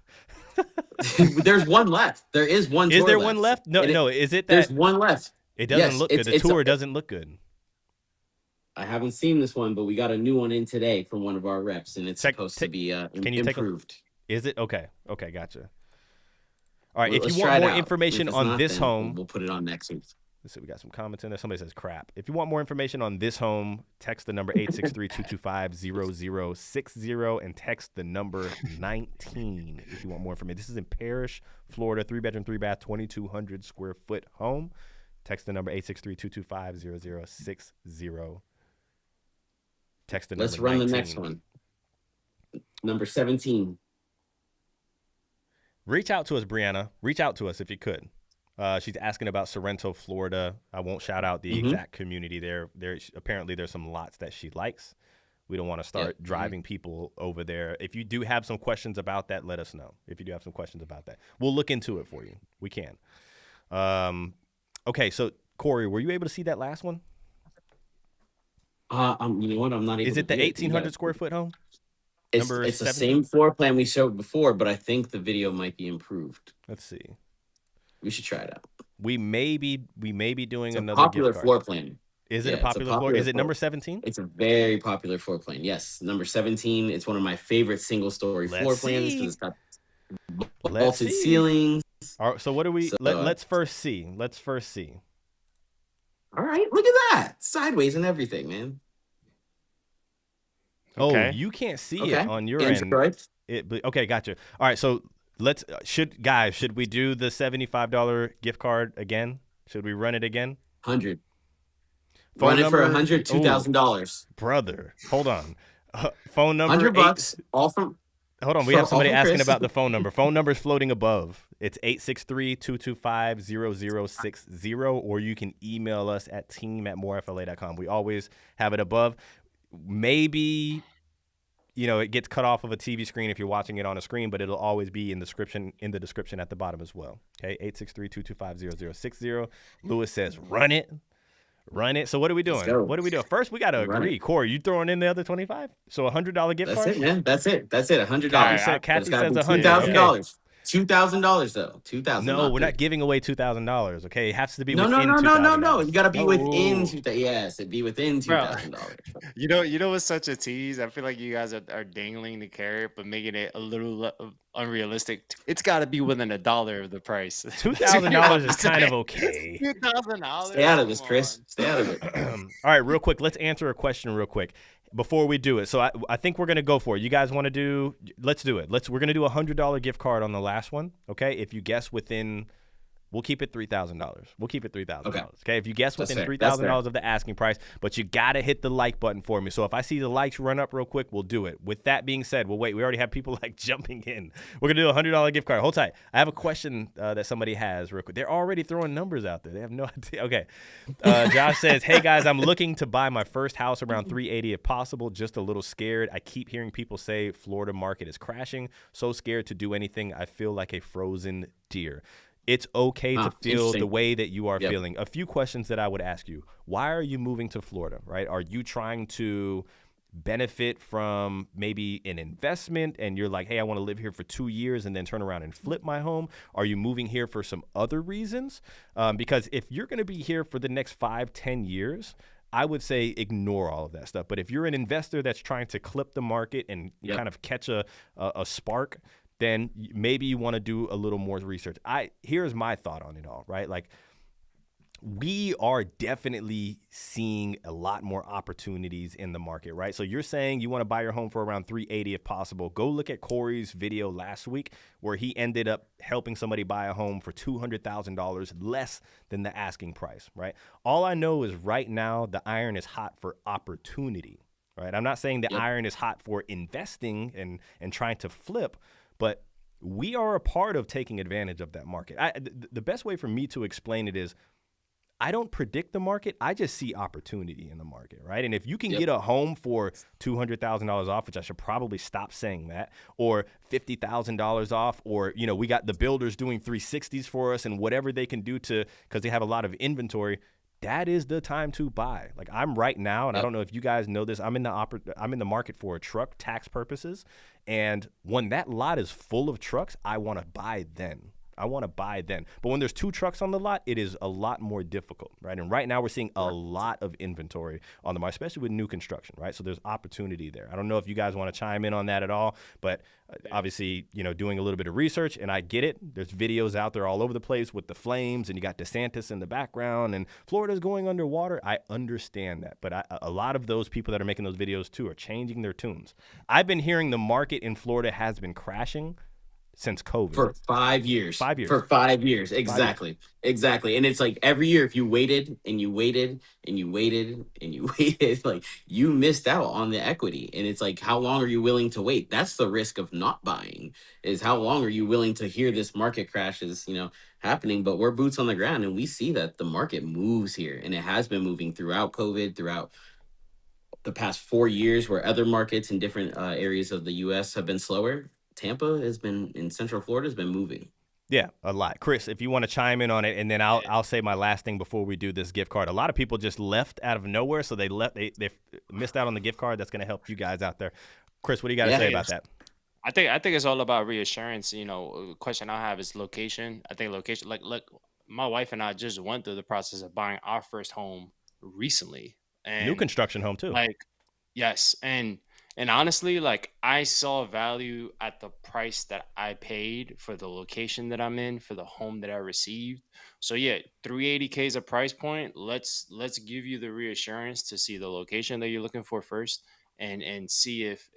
There's one left. There is one. Is tour there left. one left? No, no. Is it that there's one left? it doesn't Yes, look good? The tour doesn't look good. I haven't seen this one, but we got a new one in today from one of our reps, and it's supposed to be improved. Is it? Okay. Okay, gotcha. All right, Let's if you try want it more out. information If it's on not, this then home, we'll put it on next week. let's see, we got some comments in there. Somebody says crap. If you want more information on this home, text the number 863-225-0060 and text the number 19 if you want more information. This is in Parrish, Florida, 3-bedroom, 3-bath, 2,200 square foot home. Text the number 863-225-0060. Text the number Let's run 19. the next one. Number 17. Reach out to us, Brianna. Reach out to us if you could. She's asking about Sorrento, Florida. I won't shout out the exact community there. Apparently there's some lots that she likes. We don't want to start driving people over there. If you do have some questions about that, let us know. If you do have some questions about that, we'll look into it for you. We can. Okay, so Corey, were you able to see that last one? You know what? I'm not able. Is it the 1,800 square foot home? It's the same floor plan we showed before, but I think the video might be improved. Let's see. We should try it out. We may be doing It's another popular gift card. floor plan. Is it a popular floor? Is it number 17? It's a very popular floor plan. Yes, number 17. It's one of my favorite single-story floor plans because it's got vaulted ceilings. All right, so what do we? Let's first see. All right, look at that. Sideways and everything, man. Okay. Oh, you can't see it on your end. Okay, gotcha. All right, so should we do the $75 gift card again? Should we run it again? 100. Run it for $100, $2,000. Brother, hold on. Phone number $100. All from. Hold on, we have somebody asking about the phone number. Phone number is floating above. It's 863-225-0060, or you can email us at team@morefla.com. We always have it above. Maybe, it gets cut off of a TV screen if you're watching it on a screen, but it'll always be in the description at the bottom as well. Okay, 863-225-0060. Lewis says, run it. So what are we doing? First, we got to agree. Corey, you throwing in the other 25? So $100 gift card? That's it, man. That's it. $100. Kathy says $100. $2,000. $2,000 though. $2,000. No, we're not giving away $2,000. Okay, it has to be within No. You got to be within $2,000. Yes, it'd be within $2,000. You know what's such a tease? I feel like you guys are dangling the carrot, but making it a little unrealistic. It's got to be within $1 of the price. $2,000 is kind of okay. $2,000. Stay out of this, Chris. Stay out of it. All right, real quick. Let's answer a question real quick before we do it. So I think we're gonna go for it. You guys want to do? Let's do it. We're gonna do $100 gift card on the last one. Okay, if you guess within, we'll keep it $3,000. We'll keep it $3,000. Okay, if you guess within $3,000 of the asking price, but you gotta hit the like button for me. So if I see the likes run up real quick, we'll do it. With that being said, we already have people jumping in. We're gonna do a $100 gift card. Hold tight. I have a question that somebody has real quick. They're already throwing numbers out there. They have no idea. Okay, Josh says, "Hey guys, I'm looking to buy my first house around 380 if possible. Just a little scared. I keep hearing people say Florida market is crashing. So scared to do anything. I feel like a frozen deer." It's okay to feel the way that you are feeling. A few questions that I would ask you. Why are you moving to Florida, right? Are you trying to benefit from maybe an investment and you're like, hey, I want to live here for 2 years and then turn around and flip my home? Are you moving here for some other reasons? Because if you're going to be here for the next 5-10 years, I would say ignore all of that stuff. But if you're an investor that's trying to clip the market and kind of catch a spark, then maybe you want to do a little more research. Here's my thought on it all, right? We are definitely seeing a lot more opportunities in the market, right? So you're saying you want to buy your home for around 380 if possible. Go look at Corey's video last week where he ended up helping somebody buy a home for $200,000 less than the asking price, right? All I know is right now the iron is hot for opportunity, right? I'm not saying the iron is hot for investing and trying to flip, but we are a part of taking advantage of that market. The best way for me to explain it is I don't predict the market. I just see opportunity in the market, right? And if you can get a home for $200,000 off, which I should probably stop saying that, or $50,000 off, or, you know, we got the builders doing 360s for us and whatever they can do to, because they have a lot of inventory, that is the time to buy. Like I'm right now, and I don't know if you guys know this, I'm in the market for a truck, tax purposes. And when that lot is full of trucks, I want to buy then. But when there's 2 trucks on the lot, it is a lot more difficult, right? And right now we're seeing a lot of inventory on the market, especially with new construction, right? So there's opportunity there. I don't know if you guys want to chime in on that at all, but obviously, you know, doing a little bit of research, and I get it. There's videos out there all over the place with the flames, and you got DeSantis in the background, and Florida's going underwater. I understand that, but a lot of those people that are making those videos too are changing their tunes. I've been hearing the market in Florida has been crashing since COVID. For 5 years. 5 years. For 5 years. Exactly. 5 years. Exactly. And it's like every year, if you waited and you waited and you waited and you waited, like you missed out on the equity. And it's like, how long are you willing to wait? That's the risk of not buying, is how long are you willing to hear this market crash is, you know, happening? But we're boots on the ground, and we see that the market moves here, and it has been moving throughout COVID, throughout the past 4 years, where other markets in different areas of the U.S. have been slower. Tampa has been, in Central Florida, has been moving. Yeah, a lot. Chris, if you want to chime in on it, and then I'll say my last thing before we do this gift card. A lot of people just left out of nowhere, so they missed out on the gift card. That's going to help you guys out there. Chris, what do you got to say about that? I think it's all about reassurance. You know, the question I have is location. I think location, like, look, my wife and I just went through the process of buying our first home recently, and new construction home too. Like, yes, and honestly, like I saw value at the price that I paid for the location that I'm in, for the home that I received. So yeah, $380K is a price point. Let's give you the reassurance to see the location that you're looking for first, and see if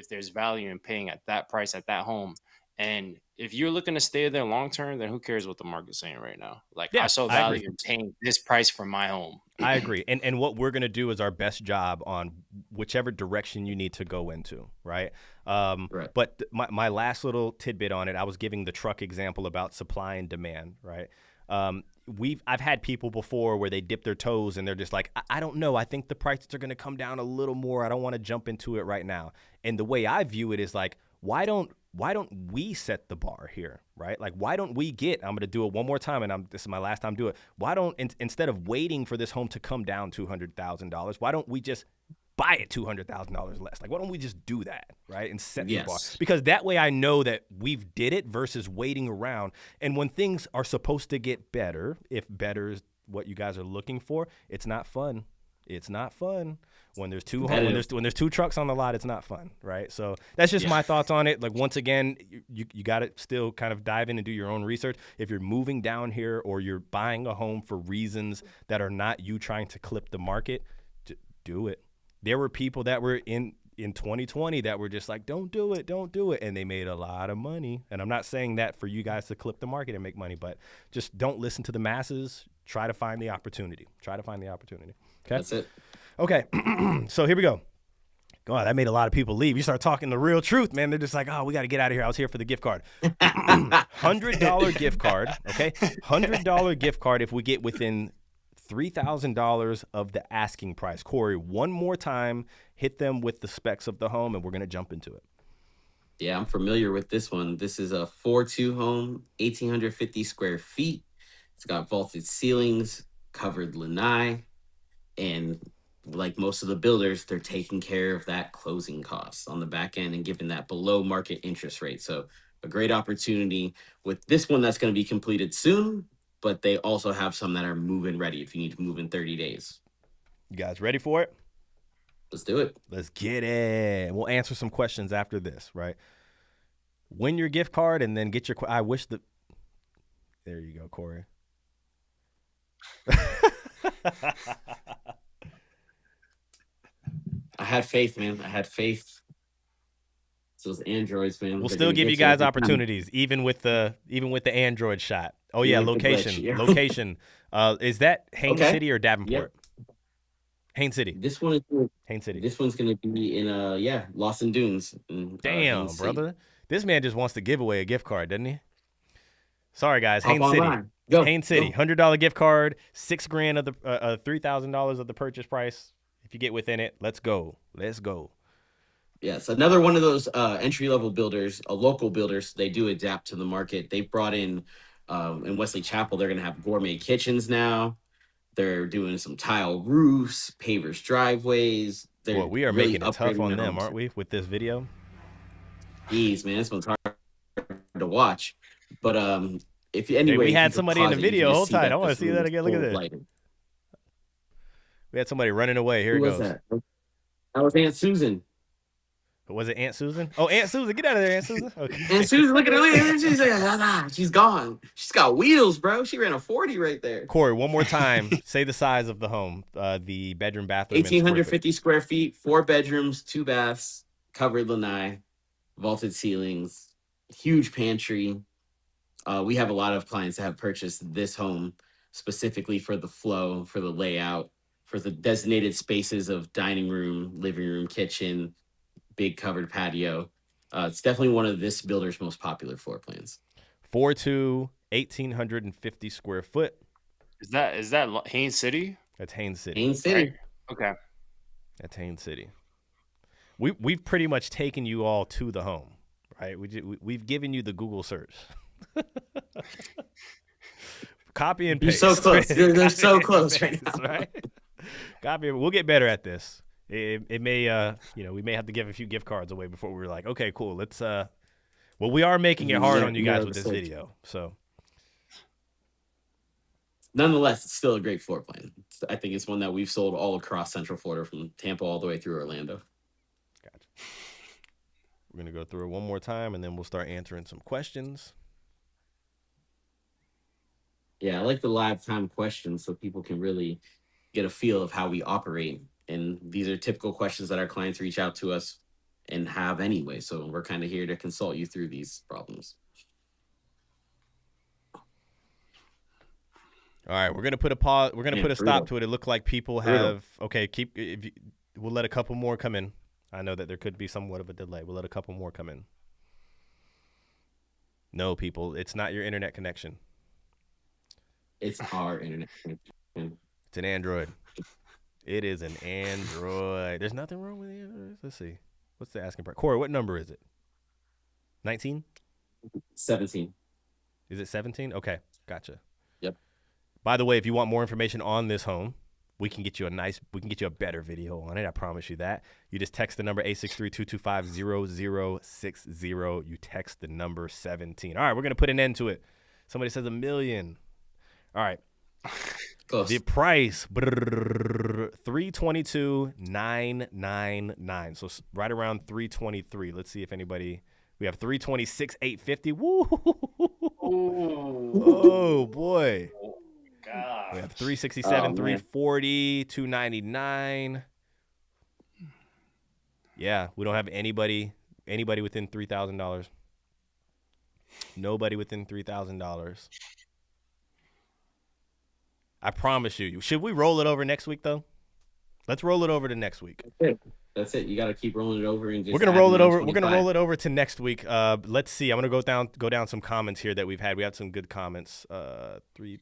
there's value in paying at that price at that home. And if you're looking to stay there long term, then who cares what the market's saying right now? Like, I saw value in paying this price for my home. I agree. And what we're going to do is our best job on whichever direction you need to go into, right? Right. But my last little tidbit on it, I was giving the truck example about supply and demand, right? I've had people before where they dip their toes and they're just like, I don't know. I think the prices are going to come down a little more. I don't want to jump into it right now. And the way I view it is like, why don't we set the bar here, right? Like, why don't we I'm going to do it one more time, and this is my last time do it. Why don't, instead of waiting for this home to come down $200,000, why don't we just buy it $200,000 less? Like, why don't we just do that, right? And set the bar. Because that way I know that we've did it versus waiting around. And when things are supposed to get better, if better is what you guys are looking for, it's not fun. It's not fun. When there's two when there's 2 trucks on the lot, it's not fun, right? So that's just my thoughts on it. Like, once again, you got to still kind of dive in and do your own research. If you're moving down here or you're buying a home for reasons that are not you trying to clip the market, do it. There were people that were in 2020 that were just like, don't do it, and they made a lot of money. And I'm not saying that for you guys to clip the market and make money, but just don't listen to the masses. Try to find the opportunity. Okay, That's it. Okay, so here we go. God, that made a lot of people leave. You start talking the real truth, man. They're just like, oh, we got to get out of here. I was here for the gift card. $100 gift card, okay? $100 gift card if we get within $3,000 of the asking price. Corey, one more time, hit them with the specs of the home, and we're going to jump into it. Yeah, I'm familiar with this one. This is a 4-2 home, 1,850 square feet. It's got vaulted ceilings, covered lanai, and like most of the builders, they're taking care of that closing costs on the back end and giving that below market interest rate. So a great opportunity with this one that's going to be completed soon, but they also have some that are move-in ready if you need to move in 30 days. You guys ready for it? Let's do it. Let's get it. We'll answer some questions after this, right? Win your gift card and then get your, there you go, Corey. I had faith, man. I had faith. It's those androids, man. We'll still give you guys opportunities, even with the Android shot. Oh yeah, location. Location. Is that Haines City or Davenport? Yep. Haines City. This one is Haines City. This one's gonna be in Lawson Dunes. Damn, brother. This man just wants to give away a gift card, doesn't he? Sorry guys, Haines City. Go. Haines City, Go. $100 gift card, $6,000 of the $3,000 of the purchase price. If you get within it, let's go. Let's go. Yes, another one of those entry level builders, a local builders. They do adapt to the market. They've brought in Wesley Chapel. They're going to have gourmet kitchens now. They're doing some tile roofs, pavers driveways. They're Well, we are really making it tough upgrading on their them, homes. aren't we, with this video? Jeez, man, this one's hard to watch. But if Hey, anyway, we if had you could somebody in pause the it, you video. can Hold just see tight. I that want to this see room that is again. Look at full of this. lighting. We had somebody running away. Here Who it was goes. that? That was Aunt Susan. Was it Aunt Susan? Oh, Aunt Susan. Get out of there, Aunt Susan. Okay. Aunt Susan, look at her. She's like, she's gone. She's got wheels, bro. She ran a 40 right there. Corey, one more time. Say the size of the home, the bedroom, bathroom, and square foot. 1,850 square feet, 4 bedrooms, 2 baths, covered lanai, vaulted ceilings, huge pantry. We have a lot of clients that have purchased this home specifically for the flow, for the layout, for the designated spaces of dining room, living room, kitchen, big covered patio. It's definitely one of this builder's most popular floor plans. 4'2", 1,850 square foot. Is that Haines City? That's Haines City. Haines City. Right. Okay. That's Haines City. We've pretty much taken you all to the home, right? We've given you the Google search. Copy and paste. You're so close. They're so close right now. Right? Copy. We'll get better at this. It may, we may have to give a few gift cards away before we're like, okay, cool. Let's, well, we are making it hard on you guys with this video. So, nonetheless, it's still a great floor plan. I think it's one that we've sold all across Central Florida, from Tampa all the way through Orlando. Gotcha. We're going to go through it one more time, and then we'll start answering some questions. Yeah, I like the live time questions so people can really get a feel of how we operate. And these are typical questions that our clients reach out to us and have anyway. So we're kind of here to consult you through these problems. All right, we're gonna put a pause. We're gonna put a stop to it. It looked like people have. Okay, we'll let a couple more come in. I know that there could be somewhat of a delay. We'll let a couple more come in. No, people, it's not your internet connection. It's our internet connection. It's an Android. It is an Android. There's nothing wrong with the Android. Let's see. What's the asking price? Corey, what number is it? 19? 17. Is it 17? Okay, gotcha. Yep. By the way, if you want more information on this home, we can get you a better video on it. I promise you that. You just text the number 863-225-0060. You text the number 17. All right, we're going to put an end to it. Somebody says $1 million. All right. Close. The price, $322,999. So right around $323. Let's see if anybody. We have $326,850. Woo! Oh boy. God. We have $367, $340, $299. Yeah, we don't have anybody within $3,000. Nobody within $3,000. I promise you. Should we roll it over next week, though? Let's roll it over to next week. That's it. You got to keep rolling it over. And just We're gonna roll it over. We're gonna roll it over to next week. Let's see. I'm gonna go down some comments here that we've had. We had some good comments. 330,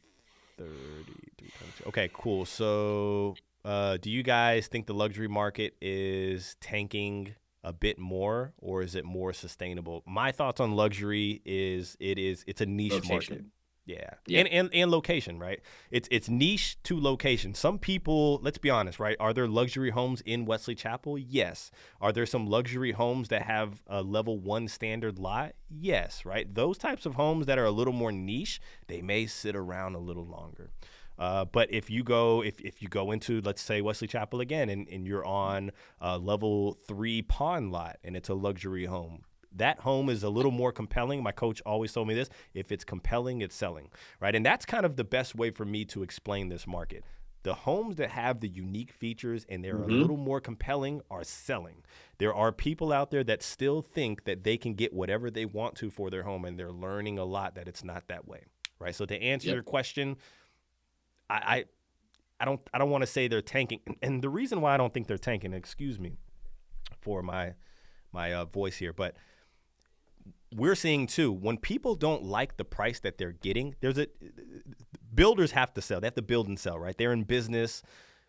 322. Okay, cool. So, do you guys think the luxury market is tanking a bit more, or is it more sustainable? My thoughts on luxury is it's a niche market. Yeah. And location, right? It's niche to location. Some people, let's be honest, right? Are there luxury homes in Wesley Chapel? Yes. Are there some luxury homes that have a level 1 standard lot? Yes, right? Those types of homes that are a little more niche, they may sit around a little longer. But if you go into, let's say, Wesley Chapel again, and you're on a level 3 pawn lot, and it's a luxury home, that home is a little more compelling. My coach always told me this: if it's compelling, it's selling, right? And that's kind of the best way for me to explain this market. The homes that have the unique features and they're a little more compelling are selling. There are people out there that still think that they can get whatever they want to for their home, and they're learning a lot that it's not that way, right? So to answer your question, I don't want to say they're tanking, and the reason why I don't think they're tanking, excuse me for my voice here, but we're seeing too, when people don't like the price that they're getting, builders have to sell. They have to build and sell, right? They're in business.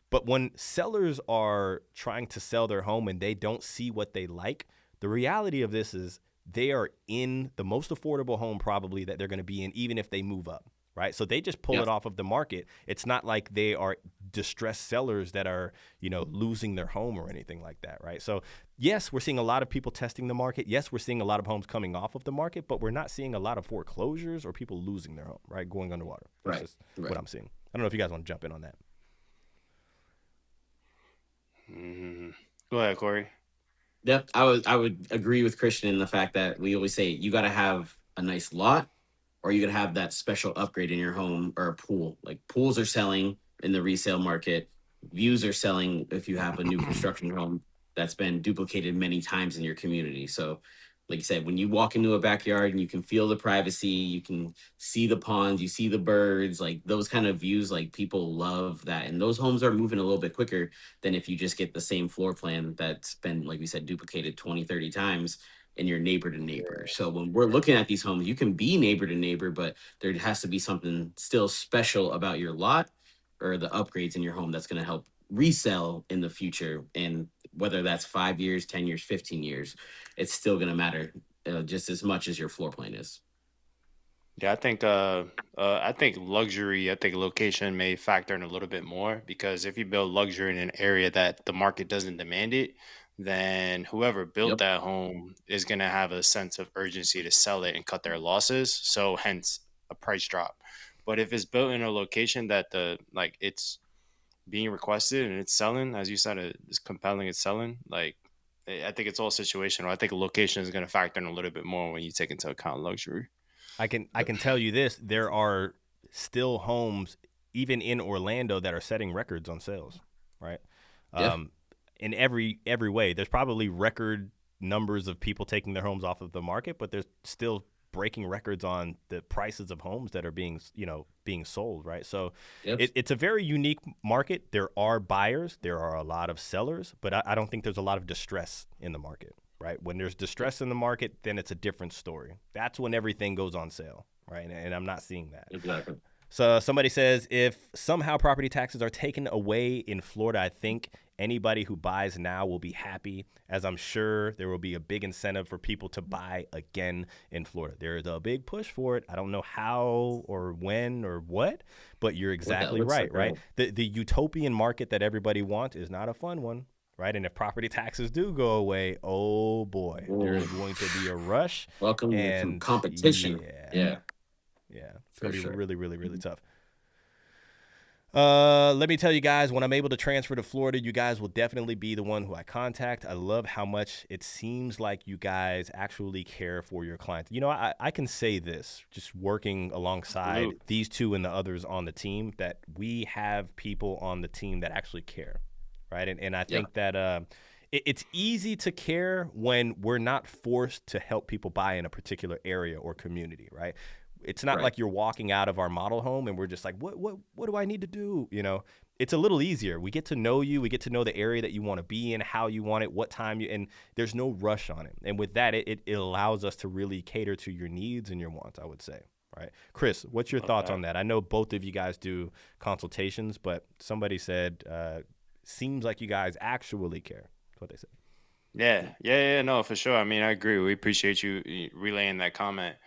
But when sellers are trying to sell their home and they don't see what they like, the reality of this is they are in the most affordable home probably that they're going to be in, even if they move up, right? So they just pull it off of the market. It's not like they are distressed sellers that are, losing their home or anything like that, right? So yes, we're seeing a lot of people testing the market. Yes, we're seeing a lot of homes coming off of the market, but we're not seeing a lot of foreclosures or people losing their home, right? Going underwater. That's just what I'm seeing. I don't know if you guys want to jump in on that. Mm-hmm. Go ahead, Corey. Yep, I would agree with Christian in the fact that we always say you got to have a nice lot, or you got to have that special upgrade in your home or a pool. Like pools are selling in the resale market, views are selling if you have a new construction home that's been duplicated many times in your community. So, like you said, when you walk into a backyard and you can feel the privacy, you can see the ponds, you see the birds, like those kind of views, like people love that. And those homes are moving a little bit quicker than if you just get the same floor plan that's been, like we said, duplicated 20, 30 times and you're neighbor to neighbor. So when we're looking at these homes, you can be neighbor to neighbor, but there has to be something still special about your lot or the upgrades in your home that's going to help resell in the future. And whether that's 5 years, 10 years, 15 years, it's still going to matter just as much as your floor plan is. Yeah, I think luxury, I think location may factor in a little bit more, because if you build luxury in an area that the market doesn't demand it, then whoever built that home is going to have a sense of urgency to sell it and cut their losses. So hence a price drop. But if it's built in a location that it's being requested and it's selling, as you said, it's compelling, it's selling. Like, I think it's all situational. I think location is going to factor in a little bit more when you take into account luxury. I can tell you this: there are still homes, even in Orlando, that are setting records on sales, right? In every way, there's probably record numbers of people taking their homes off of the market, but there's still breaking records on the prices of homes that are being sold, right? So it's a very unique market. There are buyers, there are a lot of sellers, but I don't think there's a lot of distress in the market, right? When there's distress in the market, then it's a different story. That's when everything goes on sale, right? And I'm not seeing that. Exactly. So somebody says, if somehow property taxes are taken away in Florida, I think anybody who buys now will be happy, as I'm sure there will be a big incentive for people to buy again in Florida. There is a big push for it. I don't know how or when or what, but you're exactly right, right? The utopian market that everybody wants is not a fun one, right? And if property taxes do go away, oh boy, there's going to be a rush. Welcome to competition. Yeah. It's going to be really, really, really tough. Let me tell you guys, when I'm able to transfer to Florida, you guys will definitely be the one who I contact. I love how much it seems like you guys actually care for your clients. I can say this, just working alongside these two and the others on the team, that we have people on the team that actually care, right? And I think that it's easy to care when we're not forced to help people buy in a particular area or community, right? It's not like you're walking out of our model home and we're just like, what do I need to do? It's a little easier. We get to know you. We get to know the area that you want to be in, how you want it, what time and there's no rush on it. And with that, it allows us to really cater to your needs and your wants, I would say, right? Chris, what's your thoughts on that? I know both of you guys do consultations, but somebody said, seems like you guys actually care. That's what they said. Yeah, no, for sure. I mean, I agree. We appreciate you relaying that comment.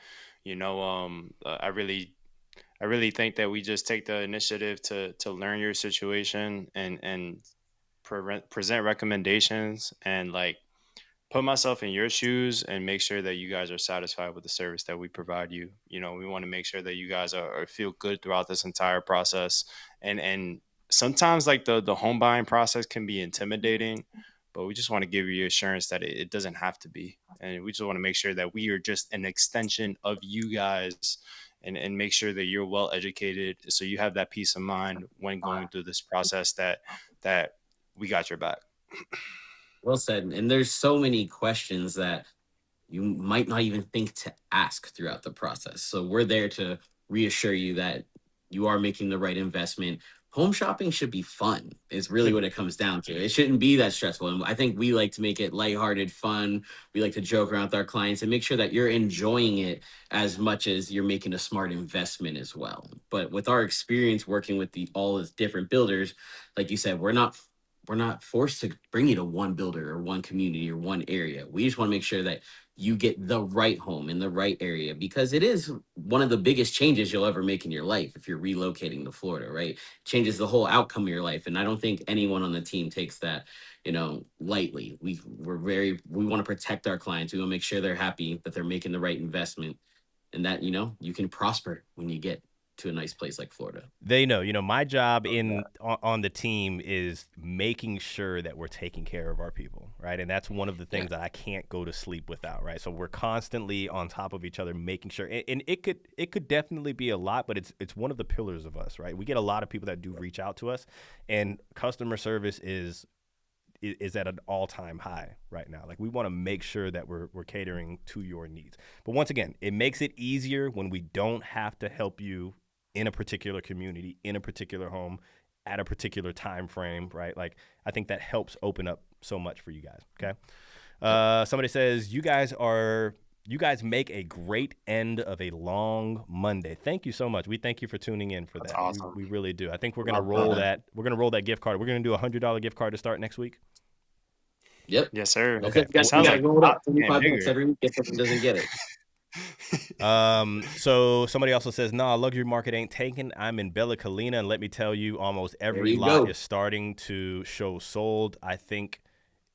I really think that we just take the initiative to learn your situation and present recommendations and put myself in your shoes and make sure that you guys are satisfied with the service that we provide you. We want to make sure that you guys are feel good throughout this entire process. And sometimes the home buying process can be intimidating, but we just want to give you assurance that it doesn't have to be. And we just want to make sure that we are just an extension of you guys and make sure that you're well educated, so you have that peace of mind when going through this process that we got your back. Well said. And there's so many questions that you might not even think to ask throughout the process. So we're there to reassure you that you are making the right investment. home shopping should be fun. Is really what it comes down to. It shouldn't be that stressful. And I think we like to make it lighthearted, fun. We like to joke around with our clients and make sure that you're enjoying it as much as you're making a smart investment as well. But with our experience working with all the different builders, like you said, we're not forced to bring you to one builder or one community or one area. We just want to make sure that you get the right home in the right area, because it is one of the biggest changes you'll ever make in your life if you're relocating to Florida, right? Changes the whole outcome of your life. And I don't think anyone on the team takes that, lightly. We want to protect our clients. We want to make sure they're happy, that they're making the right investment, and that, you can prosper when you get to a nice place like Florida. They know, my job on the team is making sure that we're taking care of our people, right? And that's one of the things that I can't go to sleep without, right? So we're constantly on top of each other, making sure, and it could definitely be a lot, but it's one of the pillars of us, right? We get a lot of people that do reach out to us, and customer service is at an all-time high right now. Like, we want to make sure that we're catering to your needs. But once again, it makes it easier when we don't have to help you in a particular community, in a particular home, at a particular time frame, right? Like, I think that helps open up so much for you guys, okay? Somebody says, you guys make a great end of a long Monday. Thank you so much. We thank you for tuning in for that. That's awesome. We really do. I think we're going to roll that. We're going to roll that gift card. We're going to do a $100 gift card to start next week. Yep. Yes, sir. Okay. You gotta roll it up 25 bucks every week if someone doesn't get it. So somebody also says, nah, luxury market ain't taken. I'm in Bella Colina, and let me tell you, almost every lot is starting to show sold. I think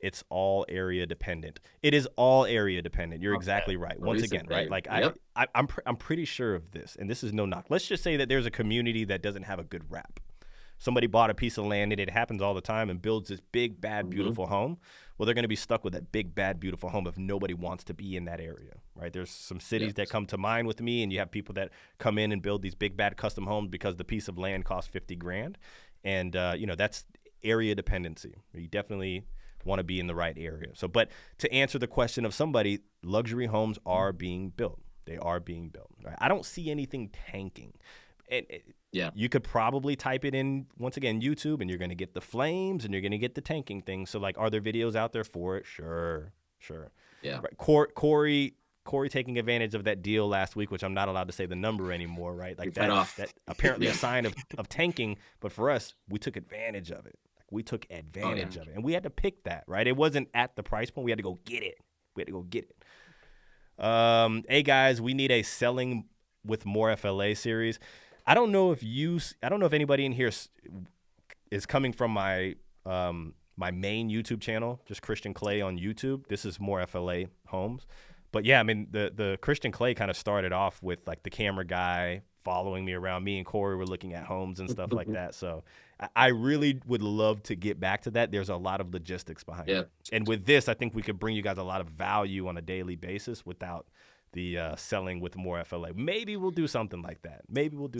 it's all area dependent. It is all area dependent. You're exactly right. Once again, right? Like, I'm pretty sure of this, and this is no knock. Let's just say that there's a community that doesn't have a good rap. Somebody bought a piece of land, and it happens all the time, and builds this big, bad, beautiful home. Well, they're going to be stuck with that big, bad, beautiful home if nobody wants to be in that area, right? There's some cities that come to mind with me, and you have people that come in and build these big, bad custom homes because the piece of land costs $50,000. And, that's area dependency. You definitely want to be in the right area. So, but to answer the question of somebody, luxury homes are being built. They are being built. Right? I don't see anything tanking. And you could probably type it in, once again, YouTube, and you're going to get the flames and you're going to get the tanking thing. So, like, are there videos out there for it? Sure. Yeah. Right. Corey taking advantage of that deal last week, which I'm not allowed to say the number anymore, right? Like, that apparently a sign of tanking. But for us, we took advantage of it. Like, we took advantage of it. And we had to pick that, right? It wasn't at the price point. We had to go get it. Hey, guys, we need a Selling with More FLA series. I don't know if anybody in here is coming from my my main YouTube channel, just Christian Clay on YouTube. This is More FLA Homes. But yeah, I mean, the Christian Clay kind of started off with, like, the camera guy following me around. Me and Corey were looking at homes and stuff like that. So I really would love to get back to that. There's a lot of logistics behind it. And with this, I think we could bring you guys a lot of value on a daily basis without the Selling with More FLA. Maybe we'll do something like that.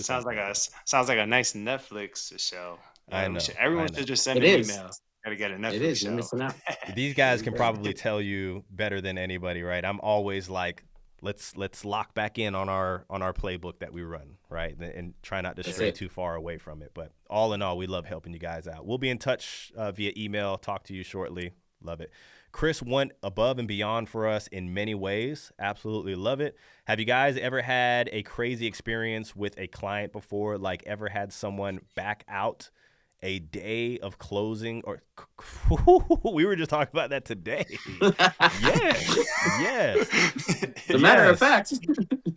Sounds like a nice Netflix show. I know. Everyone should just send an email. Gotta get a Netflix show. You're missing out. These guys can probably tell you better than anybody, right? I'm always like, let's lock back in on our playbook that we run, right? And try not to stray too far away from it. But all in all, we love helping you guys out. We'll be in touch via email. Talk to you shortly. Love it. Chris went above and beyond for us in many ways. Absolutely love it. Have you guys ever had a crazy experience with a client before? Like, ever had someone back out a day of closing? Or we were just talking about that today. Yes. As a matter of fact.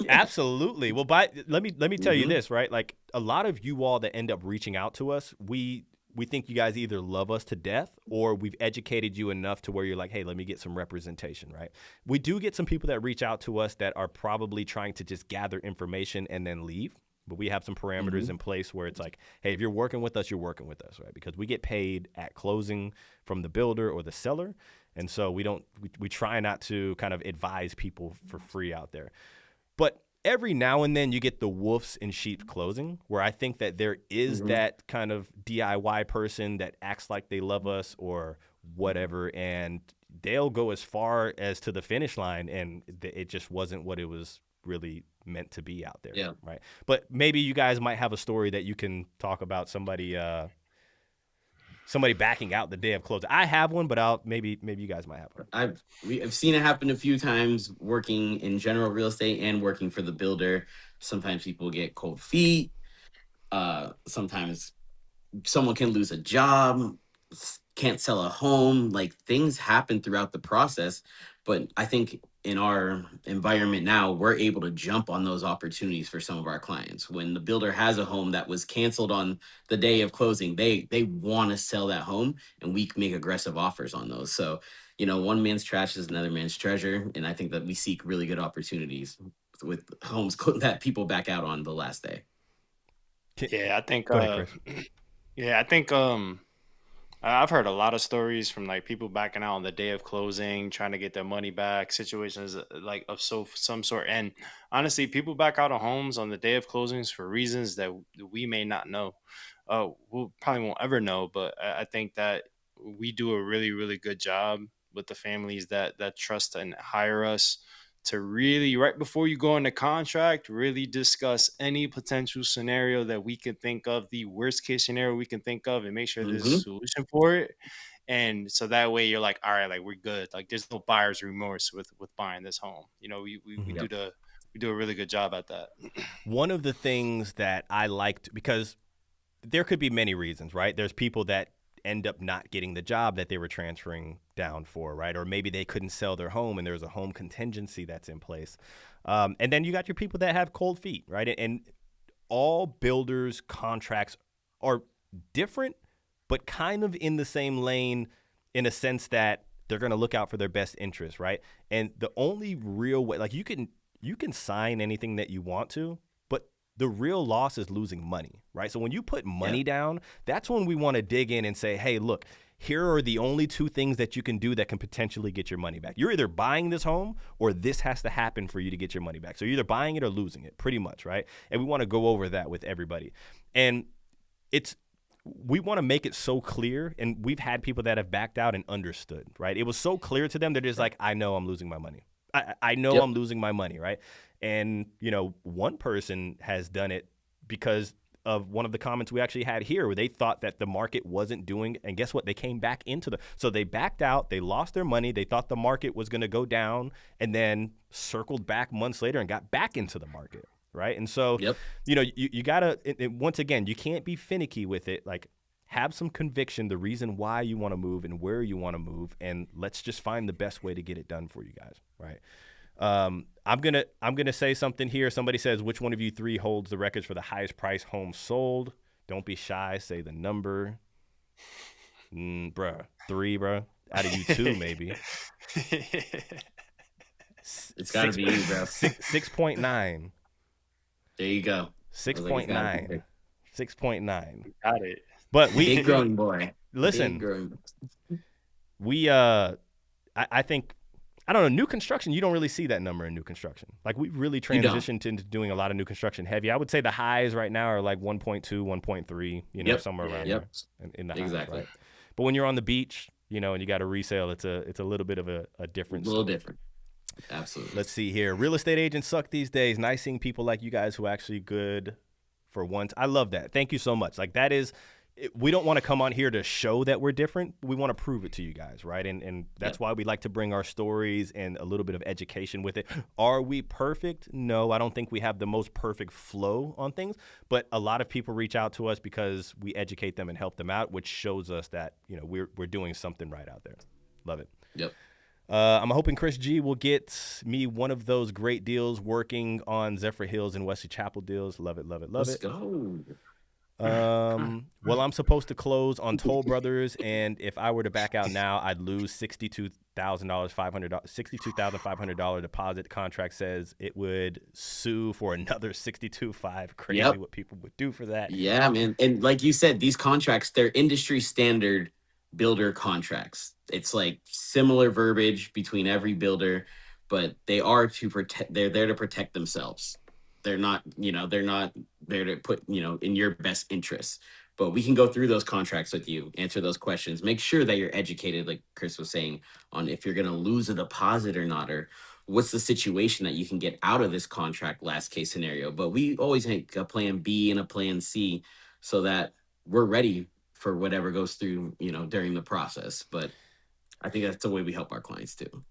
Absolutely. Well, let me tell you this, right? Like, a lot of you all that end up reaching out to us, we think you guys either love us to death or we've educated you enough to where you're like, hey, let me get some representation, right? We do get some people that reach out to us that are probably trying to just gather information and then leave. But we have some parameters in place where it's like, hey, if you're working with us, you're working with us, right? Because we get paid at closing from the builder or the seller. And so we try not to kind of advise people for free out there. But every now and then you get the wolves in sheep closing, where I think that there is that kind of DIY person that acts like they love us or whatever, and they'll go as far as to the finish line, and it just wasn't what it was really meant to be out there. Yeah. Right. But maybe you guys might have a story that you can talk about somebody backing out the day of closing. I have one, but maybe you guys might have one. I've seen it happen a few times working in general real estate and working for the builder. Sometimes people get cold feet. Sometimes someone can lose a job, can't sell a home. Like, things happen throughout the process. But I think in our environment now, we're able to jump on those opportunities for some of our clients. When the builder has a home that was canceled on the day of closing, they want to sell that home, and we make aggressive offers on those. So, one man's trash is another man's treasure. And I think that we seek really good opportunities with homes that people back out on the last day. Yeah, I think. Go ahead, Chris. Yeah, I think. I've heard a lot of stories from like people backing out on the day of closing, trying to get their money back, situations like of some sort. And honestly, people back out of homes on the day of closings for reasons that we may not know. We probably won't ever know, but I think that we do a really, really good job with the families that trust and hire us to really, right before you go into contract, really discuss any potential scenario that we can think of, the worst case scenario we can think of, and make sure there's a solution for it. And so that way you're like, all right, like we're good. Like there's no buyer's remorse with buying this home. We do a really good job at that. One of the things that I liked, because there could be many reasons, right? There's people that end up not getting the job that they were transferring down for, right? Or maybe they couldn't sell their home and there's a home contingency that's in place. And then you got your people that have cold feet, right? And all builders' contracts are different, but kind of in the same lane in a sense that they're going to look out for their best interest, right? And the only real way, like you can sign anything that you want to, but the real loss is losing money, right? So when you put money down, that's when we want to dig in and say, hey, look, here are the only two things that you can do that can potentially get your money back. You're either buying this home or this has to happen for you to get your money back. So you're either buying it or losing it, pretty much, right? And we want to go over that with everybody. And we want to make it so clear, and we've had people that have backed out and understood, right? It was so clear to them, they're just like, I know I'm losing my money. I know I'm losing my money, right? And, one person has done it because of one of the comments we actually had here where they thought that the market wasn't doing, and guess what? They came back so they backed out, they lost their money, they thought the market was going to go down, and then circled back months later and got back into the market, right? And so, you got to, once again, you can't be finicky with it. Like, have some conviction, the reason why you want to move and where you want to move, and let's just find the best way to get it done for you guys, right? I'm gonna say something here. Somebody says, which one of you three holds the records for the highest price home sold? Don't be shy. Say the number. Bruh. 3, bruh. Out of you 2, maybe. It's got to be you, bro. 6.9. There you go. 6.9. 6.9. Got it. But big growing boy. Listen, I think, I don't know, new construction, you don't really see that number in new construction. Like, we've really transitioned into doing a lot of new construction heavy. I would say the highs right now are like 1.2, 1.3, somewhere around there in the highs, exactly. right? But when you're on the beach, and you got a resale, it's a little bit of a difference. A little different. Absolutely. Let's see here. Real estate agents suck these days. Nice seeing people like you guys who are actually good for once. I love that. Thank you so much. Like, that is, we don't want to come on here to show that we're different. We want to prove it to you guys, right? And that's why we like to bring our stories and a little bit of education with it. Are we perfect? No, I don't think we have the most perfect flow on things, but a lot of people reach out to us because we educate them and help them out, which shows us that, we're doing something right out there. Love it. Yep. I'm hoping Chris G will get me one of those great deals working on Zephyr Hills and Wesley Chapel deals. Love it, love it, love it. Let's go. Well, I'm supposed to close on Toll Brothers, and if I were to back out now, I'd lose $62,500 deposit. Contract says it would sue for another $62,500. Crazy what people would do for that. Yeah, man. And like you said, these contracts, they're industry standard builder contracts. It's like similar verbiage between every builder, but they are they're there to protect themselves. They're not there to put, in your best interests. But we can go through those contracts with you, answer those questions, make sure that you're educated, like Chris was saying, on if you're going to lose a deposit or not, or what's the situation that you can get out of this contract, last case scenario. But we always have a plan B and a plan C so that we're ready for whatever goes through, during the process. But I think that's the way we help our clients too.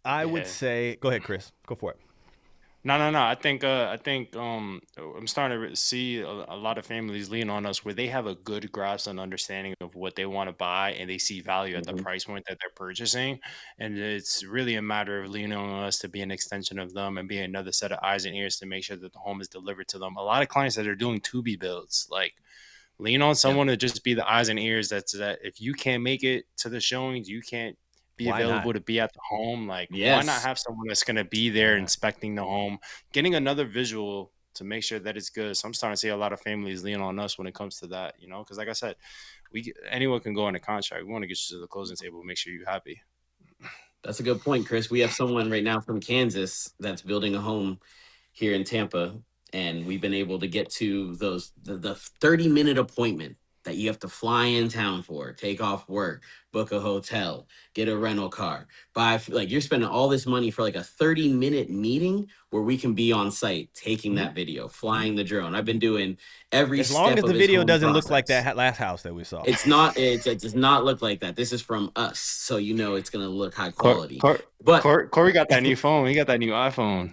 I would say, go ahead, Chris. Go for it. No. I think I'm starting to see a lot of families lean on us where they have a good grasp and understanding of what they want to buy, and they see value at the price point that they're purchasing. And it's really a matter of leaning on us to be an extension of them and be another set of eyes and ears to make sure that the home is delivered to them. A lot of clients that are doing to-be builds, like, lean on someone to just be the eyes and ears. That if you can't make it to the showings, you can't be available to be at the home. Like, why not have someone that's going to be there inspecting the home, getting another visual to make sure that it's good. So I'm starting to see a lot of families lean on us when it comes to that, because like I said, anyone can go in a contract. We want to get you to the closing table, make sure you're happy. That's a good point, Chris. We have someone right now from Kansas that's building a home here in Tampa, and we've been able to get to the 30-minute appointment that you have to fly in town for, take off work, book a hotel, get a rental car, you're spending all this money for like a 30-minute meeting where we can be on site, taking that video, flying the drone. I've been doing every step of as long as the video doesn't process. look like that last house that we saw. It's not. It does not look like that. This is from us, so it's going to look high quality. But Corey got that new phone. He got that new iPhone.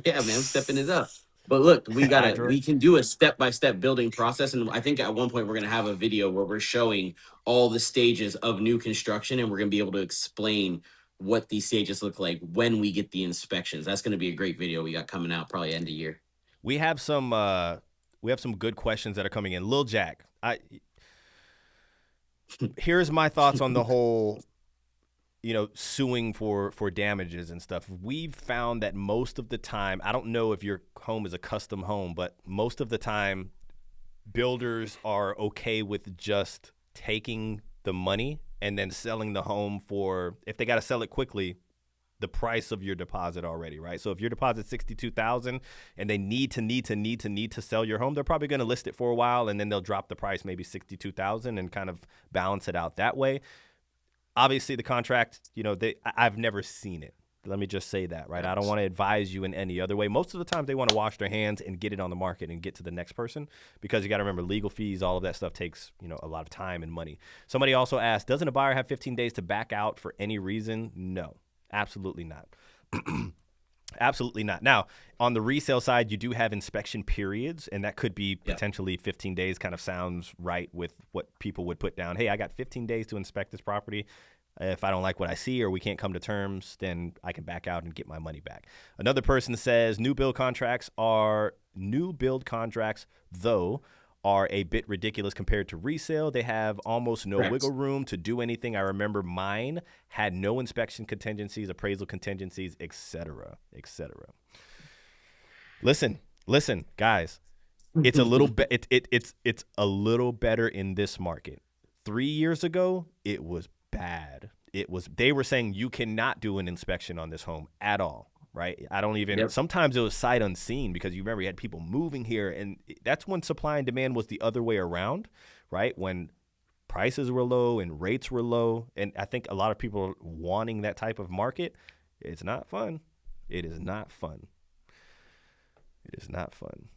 Yeah, man, I'm stepping it up. But look, we can do a step-by-step building process. And I think at one point we're going to have a video where we're showing all the stages of new construction, and we're going to be able to explain what these stages look like when we get the inspections. That's going to be a great video we got coming out probably end of year. We have some good questions that are coming in. Lil Jack, here's my thoughts on the whole suing for damages and stuff. We've found that most of the time, I don't know if your home is a custom home, but most of the time builders are okay with just taking the money and then selling the home for, if they got to sell it quickly, the price of your deposit already, right? So if your deposit's $62,000 and they need to sell your home, they're probably going to list it for a while, and then they'll drop the price maybe $62,000 and kind of balance it out that way. Obviously, the contract, I've never seen it. Let me just say that, right? I don't want to advise you in any other way. Most of the time, they want to wash their hands and get it on the market and get to the next person, because you got to remember legal fees, all of that stuff takes, a lot of time and money. Somebody also asked, doesn't a buyer have 15 days to back out for any reason? No, absolutely not. Absolutely not. Now, on the resale side, you do have inspection periods, and that could be potentially 15 days. Kind of sounds right with what people would put down. Hey, I got 15 days to inspect this property. If I don't like what I see or we can't come to terms, then I can back out and get my money back. Another person says new build contracts, though, are a bit ridiculous compared to resale. They have almost no wiggle room to do anything. I remember mine had no inspection contingencies, appraisal contingencies, etc., etc. Listen, guys. It's a little it's a little better in this market. 3 years ago, it was bad. They were saying you cannot do an inspection on this home at all. Right. I don't even sometimes it was sight unseen, because you remember you had people moving here, and that's when supply and demand was the other way around. Right. When prices were low and rates were low. And I think a lot of people wanting that type of market. It's not fun. It is not fun. It is not fun.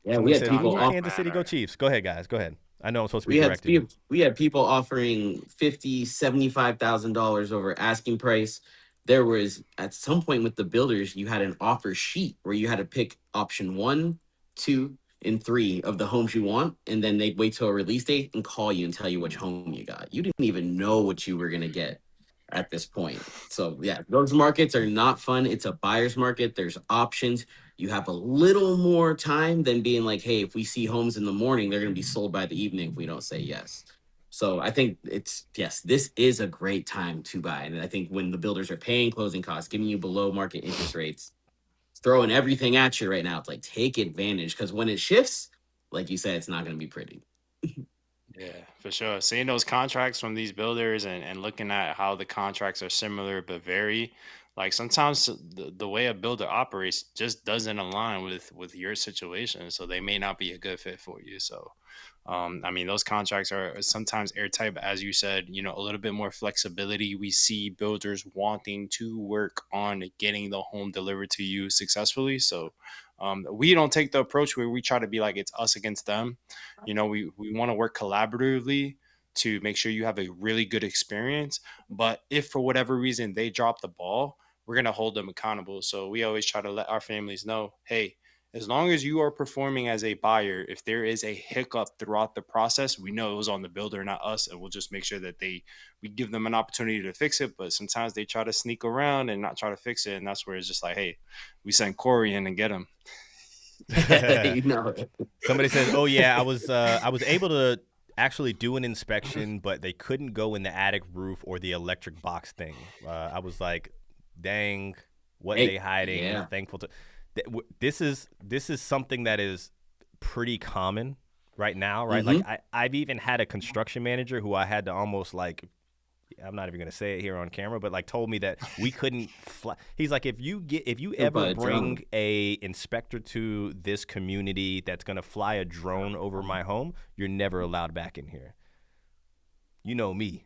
Yeah, we had people Kansas City, go Chiefs. Go ahead, guys. Go ahead. I know I'm supposed to be directing. We had people offering $50,000, $75,000 over asking price. There was, at some point with the builders, you had an offer sheet where you had to pick option 1, 2, and 3 of the homes you want, and then they'd wait till a release date and call you and tell you which home you got. You didn't even know what you were going to get at this point. So yeah, those markets are not fun. It's a buyer's market. There's options. You have a little more time than being like, hey, if we see homes in the morning, they're going to be sold by the evening if we don't say yes. So I think this is a great time to buy. And I think when the builders are paying closing costs, giving you below market interest rates, throwing everything at you right now, it's like, take advantage, because when it shifts, like you said, it's not going to be pretty. Yeah, for sure. Seeing those contracts from these builders and looking at how the contracts are similar but vary, like sometimes the way a builder operates just doesn't align with your situation. So they may not be a good fit for you. So I mean, those contracts are sometimes airtight, but as you said, a little bit more flexibility. We see builders wanting to work on getting the home delivered to you successfully. So we don't take the approach where we try to be like it's us against them. We want to work collaboratively to make sure you have a really good experience. But if for whatever reason they drop the ball, we're going to hold them accountable. So we always try to let our families know, hey, as long as you are performing as a buyer, if there is a hiccup throughout the process, we know it was on the builder, not us, and we'll just make sure that we give them an opportunity to fix it. But sometimes they try to sneak around and not try to fix it, and that's where it's just like, hey, we send Corey in and get him. Somebody says, "Oh yeah, I was able to actually do an inspection, but they couldn't go in the attic roof or the electric box thing." I was like, "Dang, what they hiding?" Yeah. Thankful to. This is something that is pretty common right now, right? Mm-hmm. Like I've even had a construction manager who I had to almost like, I'm not even going to say it here on camera, but like told me that we couldn't fly. He's like, if you ever bring a inspector to this community that's going to fly a drone over my home, you're never allowed back in here. You know me.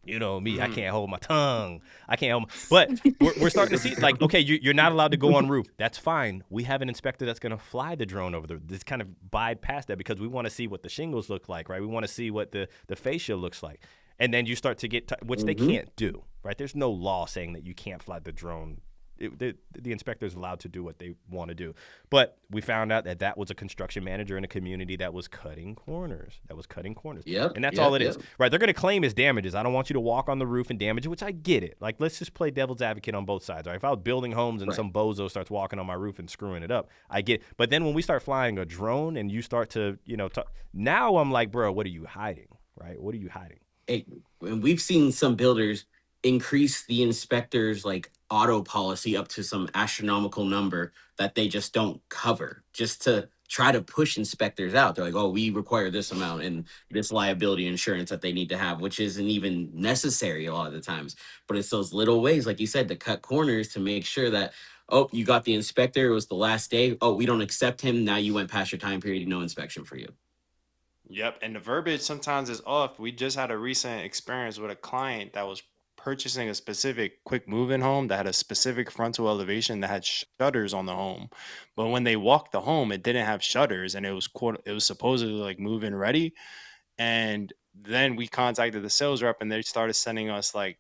I can't hold my tongue. I can't hold but we're starting to see, like, okay, you're not allowed to go on roof. That's fine. We have an inspector that's going to fly the drone over this kind of bypass that because we want to see what the shingles look like, right? We want to see what the fascia looks like. And then you start to get, which they can't do, right? There's no law saying that you can't fly the drone. The inspector is allowed to do what they want to do. But we found out that was a construction manager in a community that was cutting corners. Yep. And that's all it is, right? They're going to claim as damages. I don't want you to walk on the roof and damage it, which I get it. Like, let's just play devil's advocate on both sides, right? If I was building homes and some bozo starts walking on my roof and screwing it up, I get it. But then when we start flying a drone and you start to, now I'm like, bro, what are you hiding, right? What are you hiding? And we've seen some builders increase the inspectors like auto policy up to some astronomical number that they just don't cover, just to try to push inspectors out. They're like, oh, we require this amount and this liability insurance that they need to have, which isn't even necessary a lot of the times. But it's those little ways, like you said, to cut corners to make sure that, oh, you got the inspector, it was the last day, oh, we don't accept him, now you went past your time period, no inspection for you. Yep, and the verbiage sometimes is off. We just had a recent experience with a client that was purchasing a specific quick move-in home that had a specific frontal elevation that had shutters on the home. But when they walked the home, it didn't have shutters, and it was supposedly like move-in ready. And then we contacted the sales rep, and they started sending us like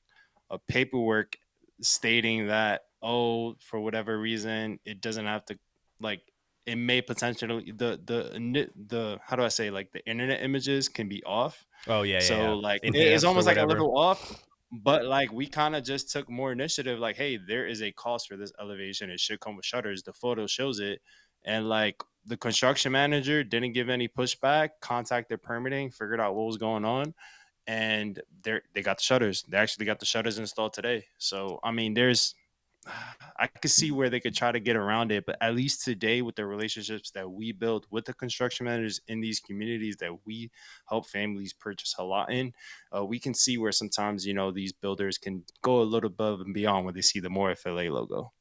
a paperwork stating that, oh, for whatever reason, it doesn't have to, like, it may potentially the how do I say, like, the internet images can be off. Oh yeah. So like Enhanced it's almost or like a whatever. little off, but like we kind of just took more initiative. Like, hey, there is a cost for this elevation. It should come with shutters. The photo shows it, and like the construction manager didn't give any pushback. Contacted permitting, figured out what was going on, and they got the shutters. They actually got the shutters installed today. So I mean, I could see where they could try to get around it, but at least today, with the relationships that we build with the construction managers in these communities that we help families purchase a lot in, we can see where sometimes, these builders can go a little above and beyond when they see the More FLA logo.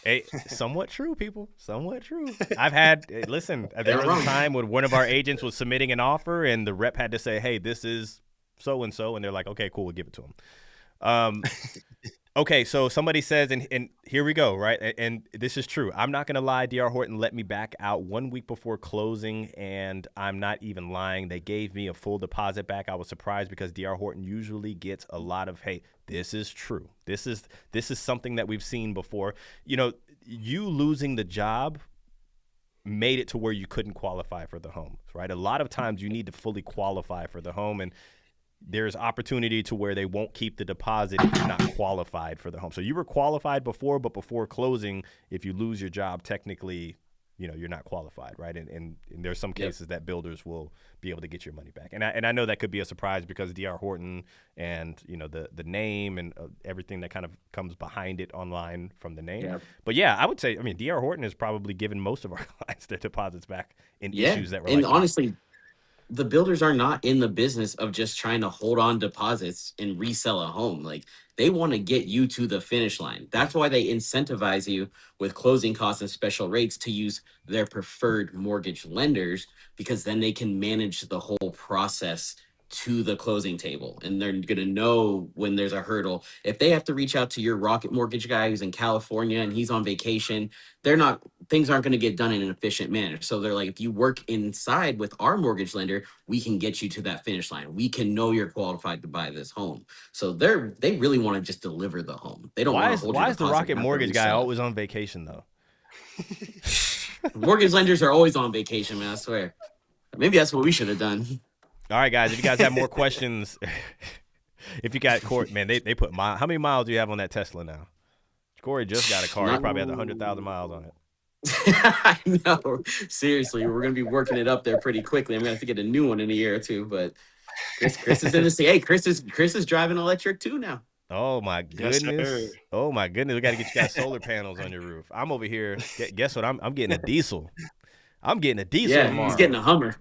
Hey, somewhat true, people. Somewhat true. I've had, listen, there was a time when one of our agents was submitting an offer and the rep had to say, hey, this is so-and-so. And they're like, okay, cool, we'll give it to them. Okay, so somebody says, and here we go, right? And this is true. I'm not going to lie. D.R. Horton let me back out 1 week before closing, and I'm not even lying. They gave me a full deposit back. I was surprised because D.R. Horton usually gets a lot of, hey, this is true. This is something that we've seen before. You losing the job made it to where you couldn't qualify for the home, right? A lot of times you need to fully qualify for the home, and there's opportunity to where they won't keep the deposit if you're not qualified for the home. So you were qualified before, but before closing, if you lose your job, technically, you're not qualified, right? And there's some cases that builders will be able to get your money back. And I know that could be a surprise because D.R. Horton and, the name and everything that kind of comes behind it online from the name. Yeah. But yeah, I would say, D.R. Horton has probably given most of our clients their deposits back in issues that were honestly, the builders are not in the business of just trying to hold on deposits and resell a home. Like they want to get you to the finish line. That's why they incentivize you with closing costs and special rates to use their preferred mortgage lenders, because then they can manage the whole process to the closing table, and they're going to know when there's a hurdle. If they have to reach out to your Rocket Mortgage guy who's in California and he's on vacation, things aren't going to get done in an efficient manner. So they're like, if you work inside with our mortgage lender, we can get you to that finish line. We can know you're qualified to buy this home. So they really want to just deliver the home. They don't want to hold your Why is the deposit Rocket and have to Mortgage guy resell it. always on vacation though? Mortgage lenders are always on vacation, man, I swear. Maybe that's what we should have done. All right, guys, if you guys have more questions, if you got Corey, man, they put how many miles do you have on that Tesla now? Corey just got a car. He probably has 100,000 miles on it. I know. Seriously, we're going to be working it up there pretty quickly. I'm going to have to get a new one in a year or two, but Chris is in the hey, Chris is driving electric too now. Oh my goodness! Yes, Oh my goodness! We got to get you guys solar panels on your roof. I'm over here. Guess what? I'm getting a diesel. I'm getting a diesel tomorrow. He's getting a Hummer.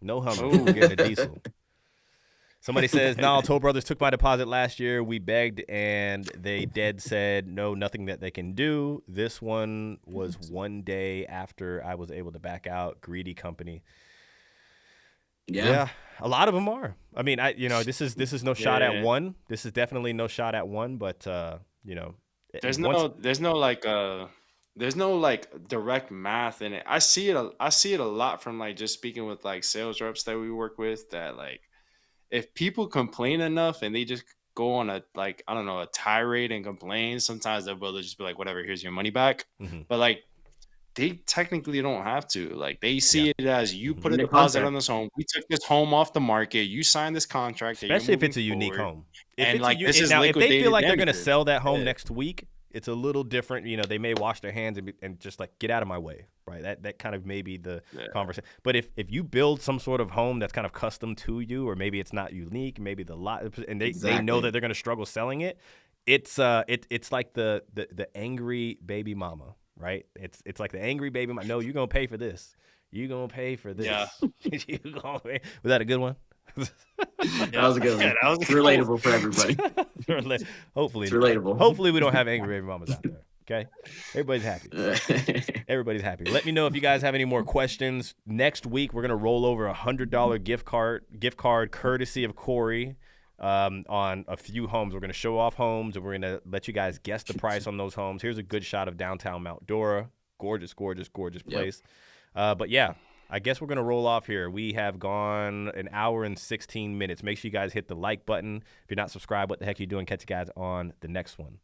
No Hummer. I'm getting a diesel. Somebody says, "No, Toll Brothers took my deposit last year. We begged, and they said no, nothing that they can do. This one was one day after I was able to back out. Greedy company." Yeah, a lot of them are. I mean, this is no shot at one. This is definitely no shot at one, but there's no like direct math in it. I see it a lot from like just speaking with like sales reps that we work with, that like if people complain enough and they just go on a like, I don't know, a tirade and complain, sometimes they'll just be like, whatever, here's your money back. Mm-hmm. But like they technically don't have to. Like they see it as you put a The deposit contract. on this home. We took this home off the market. You signed this contract. that you're especially if it's a moving unique forward. home. And like this is now, if they feel liquidated like they're going to damages. sell that home Yeah. next week, it's a little different. They may wash their hands and just like get out of my way, right? That kind of may be the conversation. But if you build some sort of home that's kind of custom to you, or maybe it's not unique, maybe the lot, and they know that they're going to struggle selling it, it's like the angry baby mama, right? It's like the angry baby mama. No, you're gonna pay for this. You're gonna pay for this. Yeah. You gonna pay. Was that a good one? That was a good one. Yeah, that was It's relatable for everybody. Hopefully, It's relatable. Hopefully, we don't have angry baby mamas out there. Okay, everybody's happy. Everybody's happy. Let me know if you guys have any more questions. Next week, we're gonna roll over $100 gift card courtesy of Corey on a few homes. We're gonna show off homes, and we're gonna let you guys guess the price on those homes. Here's a good shot of downtown Mount Dora. Gorgeous place. But yeah. I guess we're going to roll off here. We have gone an hour and 16 minutes. Make sure you guys hit the like button. If you're not subscribed, what the heck are you doing? Catch you guys on the next one.